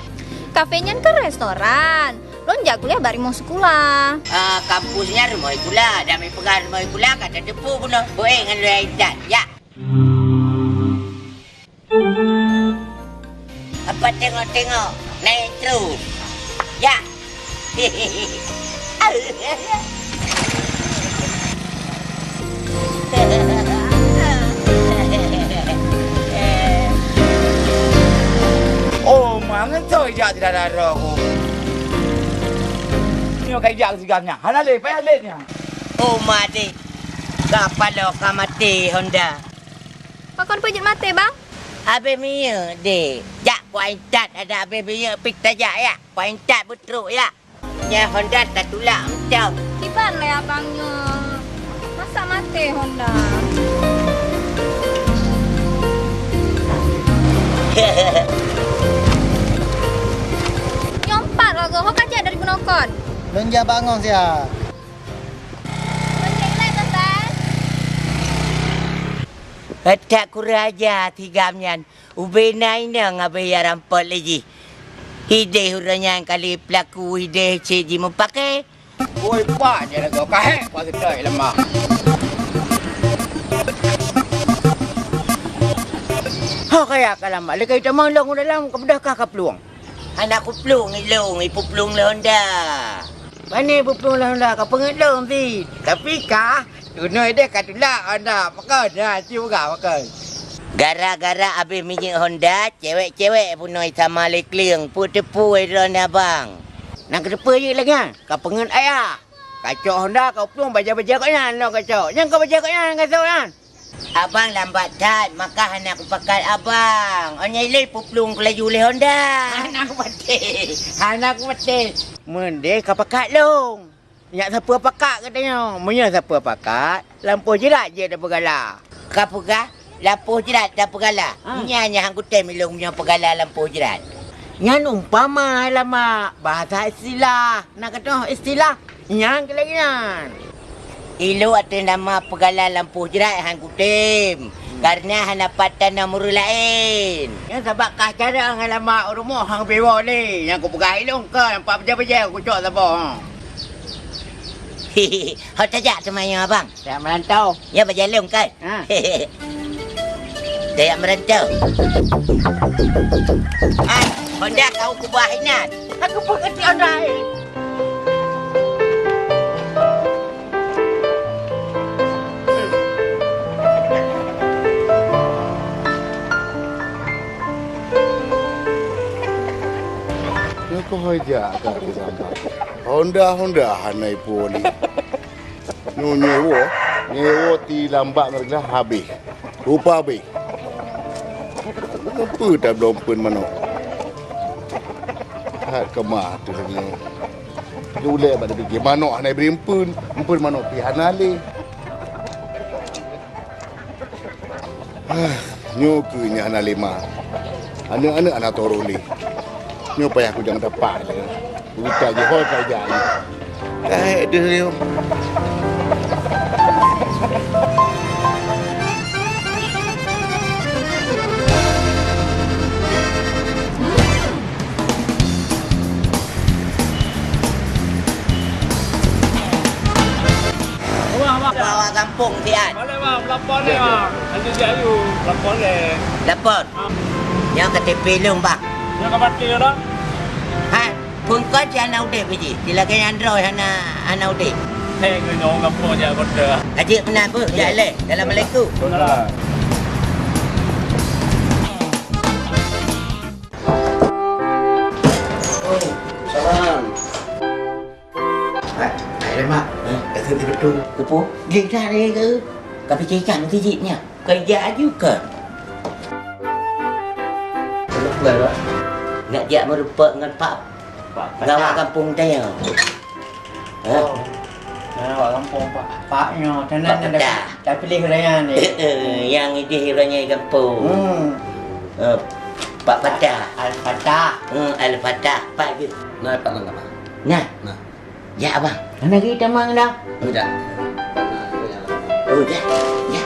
Kafenya kan restoran. Lon jak kuliah bari mau sekolah. Kampusnya rumah ikula. Dami pegang rumah ikula kata depu pun. Boleh dengan lu aidat ya. Apa tengok-tengok naik terus. Ya. Oh, mana tu jak tidak ada aku. Nyo kajak si gamnya. Hana le, payah le nya. Oh, mati. Kapalo kamati Honda. Pakon pejat mati bang. Abe miya de. Jak poin tat ada abe miya pik tajak ya. Poin tat betruk ya. Nya Honda tak tulak macam. Kiban lah abangnya. Masa mati Honda. Nyompat lah ke. Kau kajak dari penokon. Lonja bangun sia. Tak kuraja tigamnya. Ubenainya ngabaya rampot lagi. Hideh huranya kali pelaku hideh ciji mempakai. Oi pak je kau kahek kau sedai lemah. Ha kaya kalam le kai tamang long dalam kebedakah ka peluang. Anak ku pelung ilung ipu pelung Honda. Mana ibu pelung lah ka pengelong ti. Tapi kah Tunai dia katulak anda. Pakai dah juga pakai. Gara-gara habis minyak Honda, cewek-cewek pun noi sama lekling. Pu-tepu idron abang. Nak kedepa je lagi kan? Kau pengen ayah. Kacau Honda kau pun baca-baca kau nan lo kacau. Yang kau baca kau nan kacau kan? Abang lambat tat, maka anak aku pakai abang. Onye le puplung kelaju le Honda. Anak aku mati. Anak aku mati. Mende kau pakai long. Nyak siapa pakai katanya. Munya siapa pakai? Lampu jerat je dah bergala. Kau pegah? Lampu jerat dah bergala. Nyanya hang kutem milung punya bergala lampu jerat. Nyan umpama lama bahasa istilah. Nak kata istilah. Nyan ke lagi nyan. Ilo ada nama pegala lampu jerat hang kutem. Karena hang dapat tanah muru lain. Yang sebab kah cara hang lama rumah hang bewa ni. Yang ku pegang ilung ke nampak beja-beja aku cok sabah. Hehehe. Hau tajak semuanya abang. Tak merantau. Ya berjalung kan? Hehehe. Saya merantau. Honda kau kubah inat. Aku pun kecil Honda. Kau hajak kat kita. Honda hanai pun ni. Nyewa ti lambat mereka habis. Rupa habis. Kenapa tak belum pun mana? Hat kemah tu lagi. Julek pada fikir mana hanai berimpun. Empun mana pihan ali. Nyo ke nya hanai lima. Anak-anak anak toroli. Nyo payah aku jangan dapat le. Buta je hol kerja ni. Kayak dia. Bawa kampung Tian. Boleh bang, lapor ni bang. Nanti dia ayu, lapor le. Lapor. Yang KTP long bang. Yang kapan kira dah? Ha, pun kau jangan udah biji. Silakan Android hana udah. Hei, kau nyong kampung je kota. Ajik benar apa? Jalan. Assalamualaikum. Benar. Salam. Hai mak. Kata betul. Kepo. Dia ni ke? Kau fikirkan tijiknya. Kerja juga. Berapa? Nak jak merupak dengan Pak Ngawak kampung saya. Ngawak kampung Paknya. Tanah dah pilih raya ni. Yang ini raya kampung. Pak Fatah. Al-Fatah. Al-Fatah. Pak je. Nah, Pak Lang apa? Nah. Ya abang. Mana kita mang dah? Udah. Oh dah. Ya.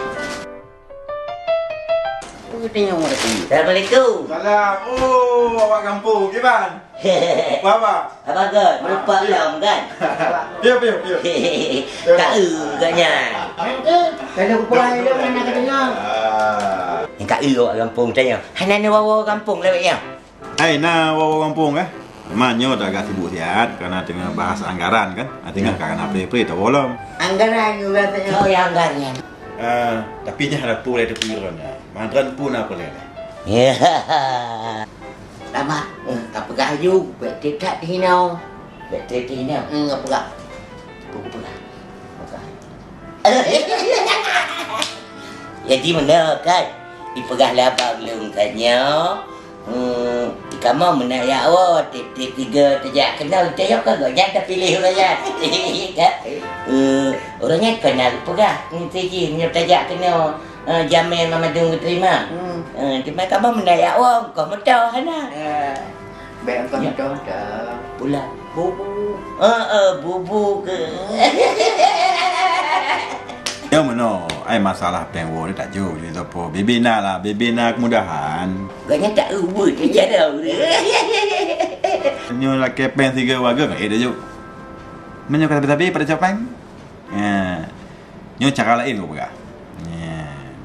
Tengok mana tu. Assalamualaikum. Salam. Oh, awak kampung. Gimana? Apa? Apa kan? Merupak lam kan? Ya. Tak katnya. Kalau kuai dia mana katanya? Yang tak awak kampung tanya. Hanan wawa kampung lewat ya. Hai, wawa kampung Manyo dah agak sibuk sihat kerana tengah bahas anggaran kan. Tengah kan apa-apa tak boleh. Anggaran juga tanya. Oh, ya anggaran. Tapi jangan ada pulai terpikiran ya. Mandran pun apa leh. Ya. Lama. Tak pegang ju. Betul tak tinau. Betul tinau. Enggak pegang. Pegang. Jadi mana kan? Dipegang labang belum tanya. Kamu menayak awak tiga tajak kenal tajak kan jangan terpilih orangnya. Orangnya kenal pegang tinggi punya tajak kenal jamin mama dung terima. Cuma kamu menayak awak kau tahu hana. Baik kau tahu dah. Pula bubu. Bubu ke. Ya mana? Masalah pengwo ni tak jauh je apa. Bebina kemudahan. Gaknya tak ubud je dah. Nyo lah kepeng 3 warga kat dia jauh. Menyo kata tapi pada capang. Nyo cara lain kau pegang.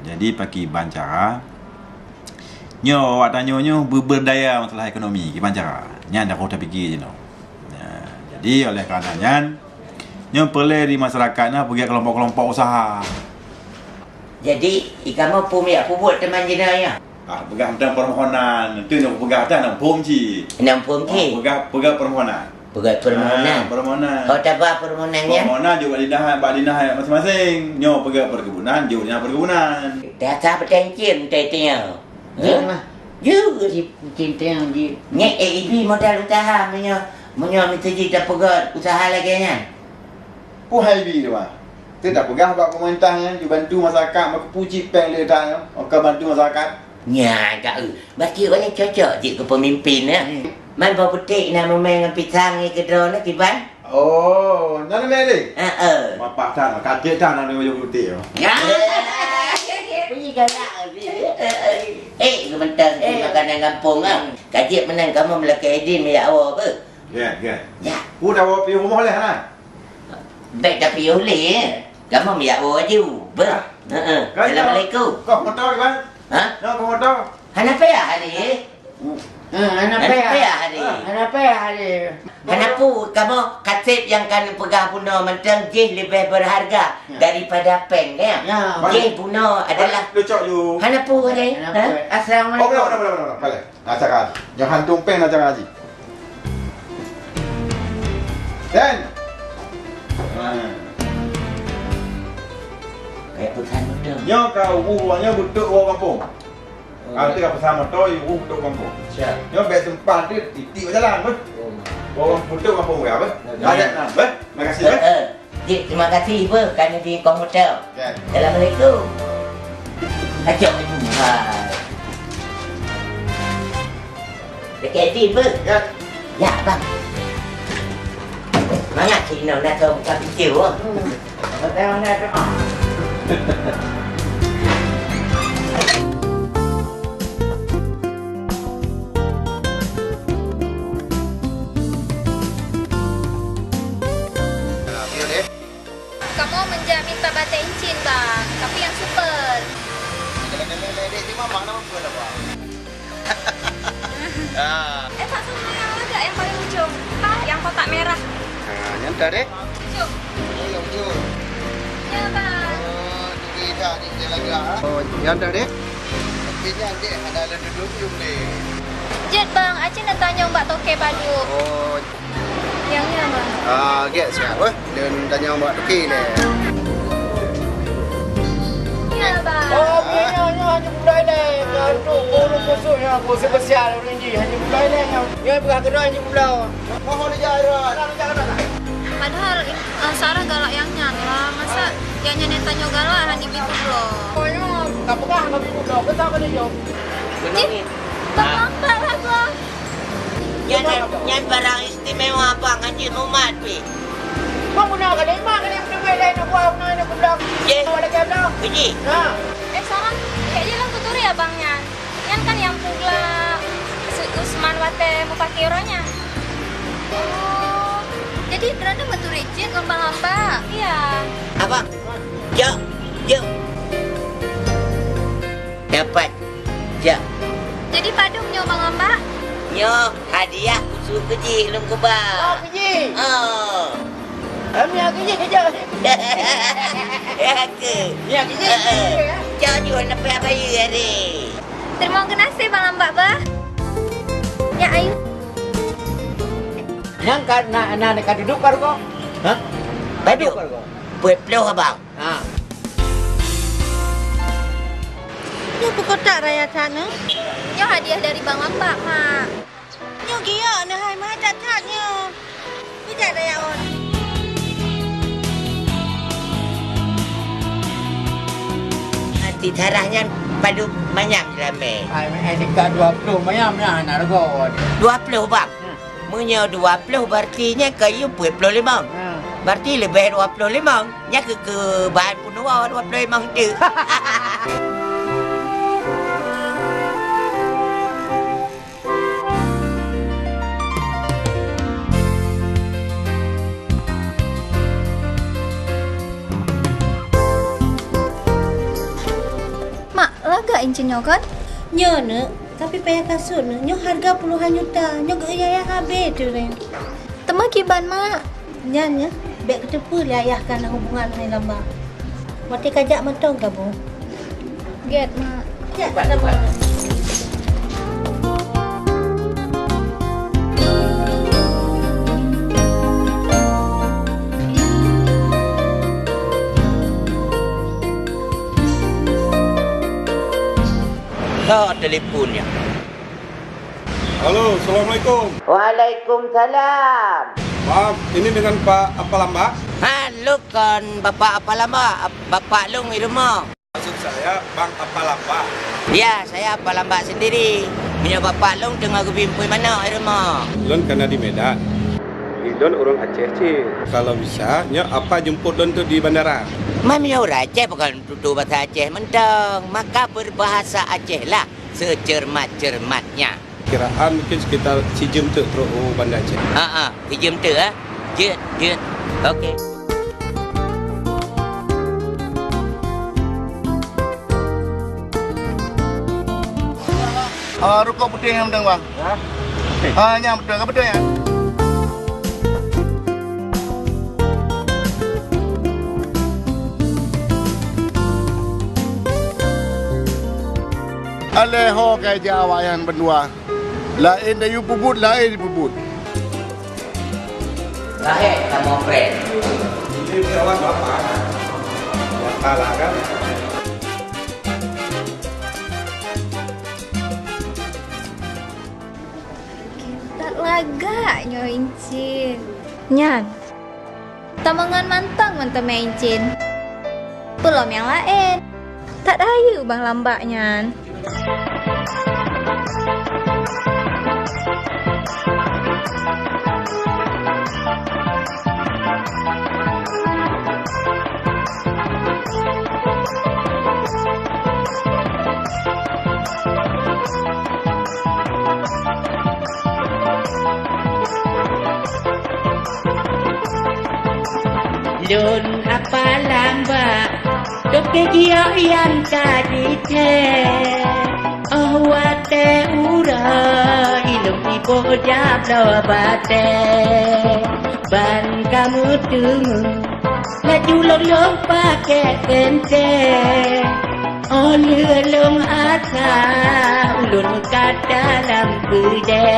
Jadi pakai ban cara. Nyo awak tanya nyo berdaya masalah ekonomi, ban cara. Nyan dah kau tak fikir je no. Jadi oleh karenanya Nyo perlu di masyarakat nah pergi kelompok-kelompok usaha. Jadi, kamu pumiak buat teman jenayah. Pegang tentang permohonan. Itu nak pegang atas nak pom ci. Enam pun ki. Pegang permohonan. Pegang permohonan. Permohonan. Kau tak apa permohonannya? Permohonan juga dinah masing-masing. Nyo pegang perkebunan, juga perkebunan. Dah tak bertencim tetenya. Juga cinta yang dia. Nyek ini modal usaha menyo minta kita pegang usaha lagi nya. Puhai bi tu ah. Tidak pegang bak pemerintahnya, dibantu masyarakat, mak puji peng le dah. Okey bantu masyarakat. Ya, tak. Berarti orang cocok je ke pemimpin ya. Man bawa petik nama main dengan pisang ni ke drone ni kiban? Oh, nak main ni? Bapak tak, kaget dah nak dengan putih. Ya. Pergi galak ni. Kementang makanan kampung ah. Kajet menang kamu melakai Edin ya awak apa? Ya. Ku dah bawa pergi rumah lah nah. Baik dah pergi oleh. Kamu ya awak je. Assalamualaikum. Kau motor ke bang? Ha? Nak kau motor? Hanape hari? Hanape hari? Hanapu kamu kasip yang kan pegang puno mentang jih lebih berharga daripada pen ya. Jih puno adalah lucok you. Hanapu hari? Assalamualaikum. Oh, boleh. Nak cakap. Jangan hantung pen nak cakap haji. Dan. Kayak pesan motor. Nyo kau buahnya butuh orang kampung. Kalau tu kau pesan motor, you butuh kampung. Siap. Nyo bet tempat dia titik berjalan apa? Orang butuh kampung apa? Ada nak, ber? Terima kasih ber. Terima kasih ber kerana di komputer. Assalamualaikum. Ajak jumpa. Dekat Edin ber. Ya bang. Semangat Cina nak tahu buka pikir oh. Tengok nak doa. Kamu menjamin baba tencin bang, tapi yang super. Pak semua yang agak yang paling ujung, yang kotak merah. Nyanta deh. Ujung. Ya bang. Nyanta deh. Jet bang, Aceh nak tanya Mbak Toke Padu. Oh. Yang ni bang. Get siapa? Dan tanya Mbak Toke deh. Ya bang. Oh, biasanya hanya budak ni. Gantuk, bolu kusuk yang aku sebesar orang ni. Hanya budak ni. Yang pegang kedai hanya budak. Mohon dijarah. Padahal Sarah galak yang nyan lah. Masa yang nyan tanya galak hanya bibu loh. Pokoknya, tak pegang dengan bibu budak. Betul ke dia? Bang lambat lah bang. Yang barang istimewa bang Haji Muhammad pi. Bang guna ke dia? Mak ni benda lain nak buat guna ni budak. Awak lagi ada? Pergi. Sarah, kayak dia lah tutur ya bang Nyan. Nyan kan yang pula Usman Wate Mupakiranya. Oh, jadi berada betul Rijin lomba-lomba. Iya. Abang. Jom. Dapat. Jom. Jadi padung nyo bang lomba? Nyo, hadiah khusus keji belum kebal. Oh, keji. Kami yang keji kejap. Ya ke? Ya, keji. Jom juga nak payah bayar hari. Terima kasih bang lomba bah. Ya ayu. Yang nak duduk baru kau? Hah? Baduk? Buat peluh abang. Nyo kotak raya sana. Nyo hadiah dari bang lomba mak. Nyo giyak nah hai mah cat-catnya. Tidak raya on. Nanti tarahnya padu banyak ramai. Ai dekat 20 mayam-nya nak rego. 20 bang. Punya 20 berartinya kayu 25. Berarti lebih 25. Nya ke bahan punua 25 tu. Mak, laga incinyo kan? Nyo ne, tapi payah kasut ne. Nyo harga puluhan juta. Nyo gaya habis tu ni. Tema kiban mak. Nyan ya. Bek ketepu le ayah kan hubungan dengan lamba. Mati kajak mentong kamu. Get, Mak. Ya, tak ada. Teleponnya. Halo, Assalamualaikum. Waalaikumsalam. Maaf, ini dengan Pak apa lamba? Lu kan bapak apa lamba? Bapak lu di rumah. Maksud saya Bang apa lamba. Ya, saya apa lamba sendiri. Punya bapak lu tengah kebimpui mana di rumah? Lon karena di Medan. Lon orang Aceh sih. Kalau bisa, nya apa jemput Lon tuh di bandara? Mami orang Aceh bukan tutur bahasa Aceh mentang. Maka berbahasa Aceh lah secermat-cermatnya. Kiraan mungkin sekitar si jam tu terus bandar Aceh. Si jam tu Jut. Okey. Rokok putih yang betul bang. Yang betul ke betul ya? Aleho kerja awak yang berdua. Lain dari puput, lain puput. Lahir sama friend. Ini kawan bapak. Bapak lah kan. Tak lagaknya Incin. Nyan. Tamangan mantang main Incin. Belum yang lain. Tak dayu bang lambaknya. Lun apa lamba Dok dia yang tadi wate ura ilum ipo jablo bate ban kamu tunggu laju long pakai kente long asa ulun kat dalam kude.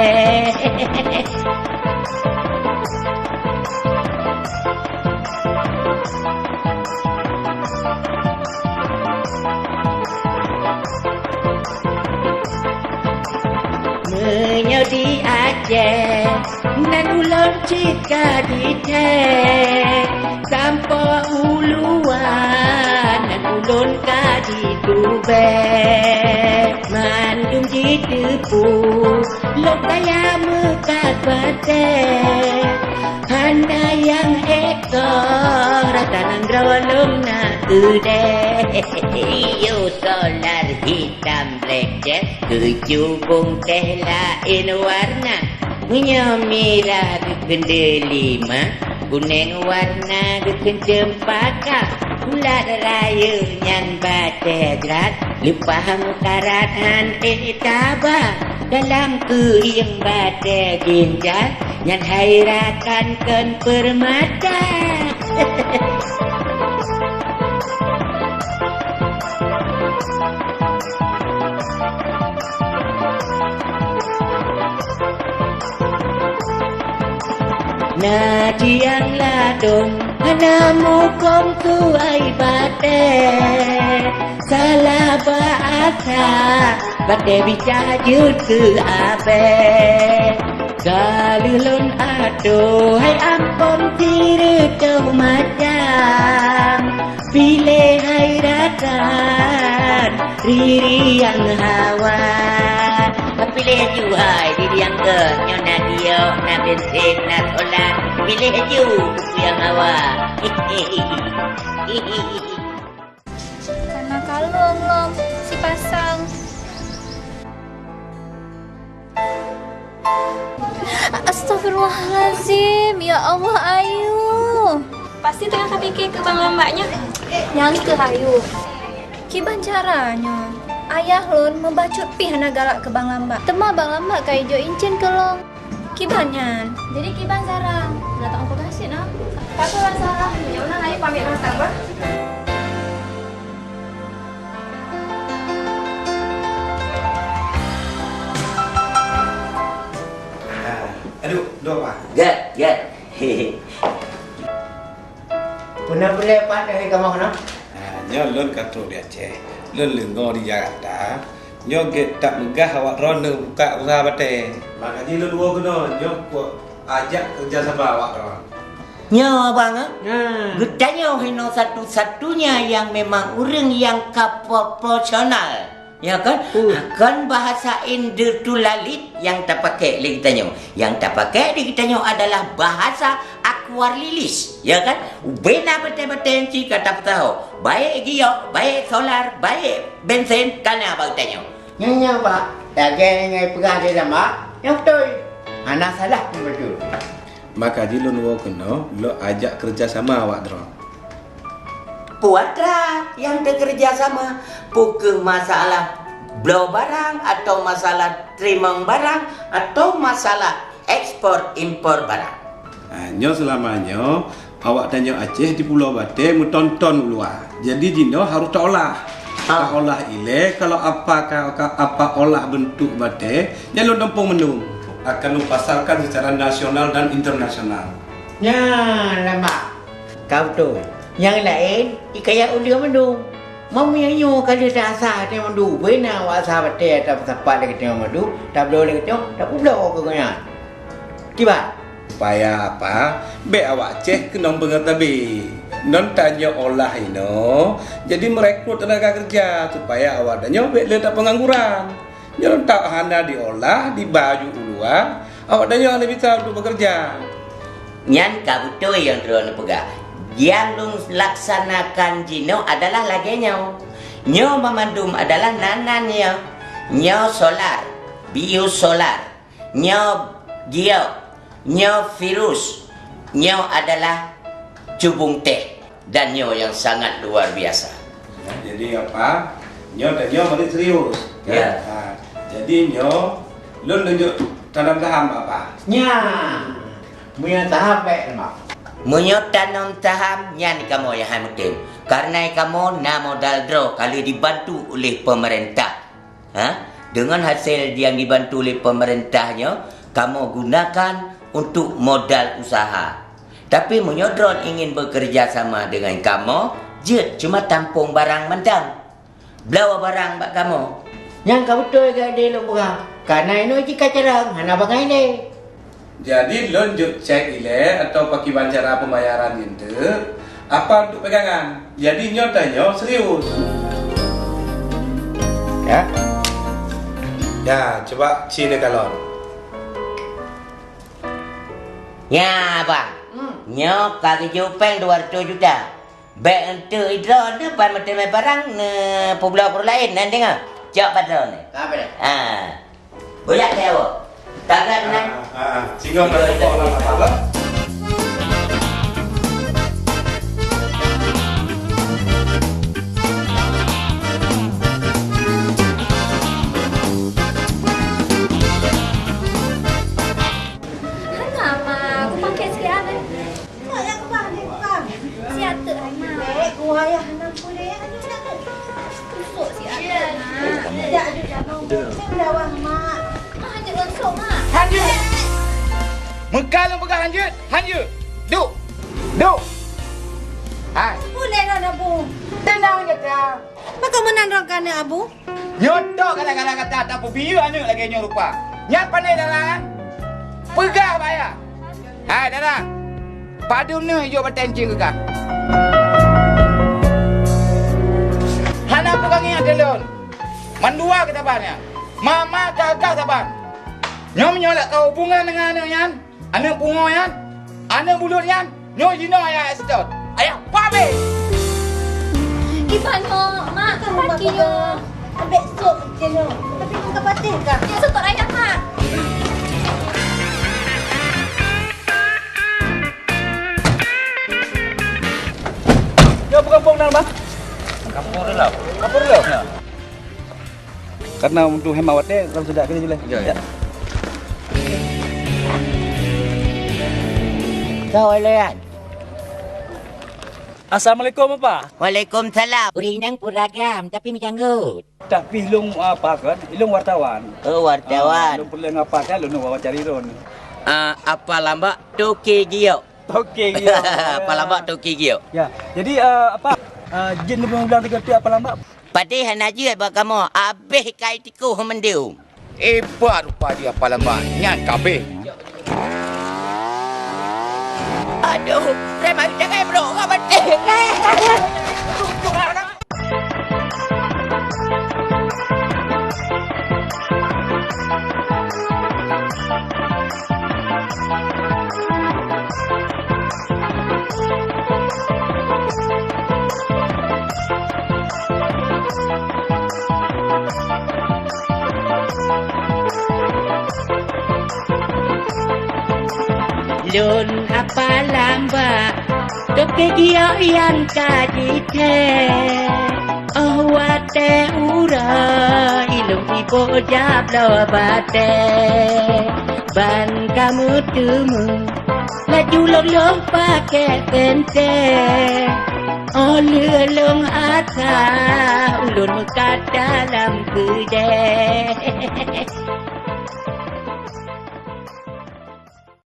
Menyodi Aceh nan ulun jika ditek sampo uluan nan ulun kadi tubek mandung ditepu lok kaya mekat batek handa yang ekor tanang rolong na tudek yo solar hitam black kecubung teh lain warna punya merah kendelima kuning warna cempaka ulat raya nyan bate jerat lupa mengkaratan taba dalam yang bate ginjal nyan hairakan kan permata. Na tiang ladong hanamu kong tuai bate salah bahasa bate bicara jut ke abe kalulun aduh hai ampun diri jauh macam pilih hai rakan riri yang hawa pilih juhai diri yang ke nyona dia na bensin na solat pilih ju yang hawa. Karena kalung lom si pasang. Astagfirullahaladzim, ya Allah ayu. Pasti tengah kepikir ke bang lambaknya. Yang ke ayu. Kiban caranya. Ayah lon membacut pihana galak ke bang lambak. Tema bang lambak kai jo incin ke long. Kibannya. Jadi kiban sarang. Datang aku kasih nak. Tak apa masalah. Ya udah ayo pamit datang, Bang. Aduh, dua Pak. Gak. Benar-benar pandai kamu kena? Nyo lon kato di Aceh, lon lengo di Jakarta. Nyo get tak megah awak ron buka usaha bate. Makanya lon dua kena nyo ajak kerja sama awak ron. Nyo abang Getanya hino satu-satunya yang memang orang yang proporsional. Ya kan? Kan bahasa Indotulalit yang tak pakai di kitanya. Yang tak pakai di kitanya adalah bahasa Aquarilis. Ya kan? Bena betul-betul cik kata tahu. Baik giok, baik solar, baik bensin, kana apa kitanya. Nyonya Pak, ngai pegah dia sama. Yang betul. Anak salah pun betul. Maka di lon wo kena lo ajak kerja sama awak ron. Puatra yang bekerja sama bukan masalah blow barang atau masalah terima barang atau masalah ekspor impor barang. Nyo selamanya awak tanya Aceh di Pulau Bate mu tonton luar. Jadi dino harus tak olah. Tak olah ile kalau apa olah bentuk Bate nyalo dompong mendung akan dipasarkan secara nasional dan internasional. Ya lama. Kau tu. Yang lain, ikaya ulia mendung. Mamianyo kalau dah asah dia mandu. Bena awak asah batai atau tempat lagi tengok mandu. Tak boleh lagi tengok. Tak boleh ke kena. Tiba. Supaya apa? Be awak cek kena pengetabi. Non tanya olah ino. Jadi merekrut tenaga kerja supaya awak tanya be le tak pengangguran. Jangan tak hanya diolah, dibaju ulua. Awak tanya lebih bisa untuk bekerja. Nyan kabuto yang terlalu pegang. Yang lu laksanakan jino adalah lagenya. Nyo memandum adalah nanannya. Nyo solar, biosolar, nyo geo, nyo virus, nyo adalah cubung teh dan nyo yang sangat luar biasa. Ya, jadi apa? Nyo dan nyo balik serius. Ya. Nah, jadi nyo lu tunjuk tanam saham apa? Nya, punya tahap baik mak. Menyot tanam saham yang kamu yang hamil. Karena kamu nak modal draw kalau dibantu oleh pemerintah. Dengan hasil yang dibantu oleh pemerintahnya, kamu gunakan untuk modal usaha. Tapi menyodron ingin bekerja sama dengan kamu, je cuma tampung barang mentang. Bawa barang bak kamu. Yang kau betul ke dia lu bukan? Karena ini jika cerang, hana bagai ini. Jadi lonjut cek ile atau pakai bancara pembayaran itu apa untuk pegangan. Jadi nyotanya serius. Ya. Ya, coba sini kalon. Ya, Bang. Nyok kaki jupeng 200 juta. Baik untuk hidro ni pan macam barang pulau lain nanti ngah. Jawab padron ni. Apa dah? Boleh dia awak. Tangan nan. Singgung pada pokok apa? Mekal yang pegang hanjut. Hanjut. Duk. Duk. Hai. Boleh dah Abu. Tenang je dah. Maka menandangkan Abu. Nyotok kadang-kadang kata tak apa biu anak lagi nyo rupa. Nyap pandai dalam. Pegang bayar. Hai dah. Padu ni hijau bertencing ke kah? Hana pegang yang telon. Mandua kita banyak. Mama kakak saban. Nyo menyolak kau hubungan dengan anak yan. Anak bunga yan. Anak bulut yan. Nyo jino ayah esdot. Ayah pamit. Gimana? Mak kan pergi yo. Ambil sup je no. Tapi kau batin kah? Ya suka ayah mak. Yo kampung nang bang. Kampung dulu. Kampung dulu. Ya. Karena untuk hemat waktu kalau sudah kena jelas. Ya. Kau layan. Assalamualaikum apa? Waalaikumsalam. Urinang puragam tapi menjanggut. Tapi ilung apa kan? Ilung wartawan. Oh, wartawan. Ilung perlu ngapa kan? Ilung wawancara ron. Apa lambak Toki Gio? Okey gitu. Apa lambak Toki Gio? Ya. Jadi apa? Jin lebih bilang 3 tu apa lambak? Padi hanaji ba kamu abih kai tiku mendiu. Hebat rupa dia apa lambak. Nyan kabeh. Aduh, remah jangan bro, enggak betul. Lun apa lambak Toke dia yang kadite Oh wate ura Ilung ibu jablo bate Ban kamu temu Laju long pakai kente Oh lelong asa Ulun muka dalam gede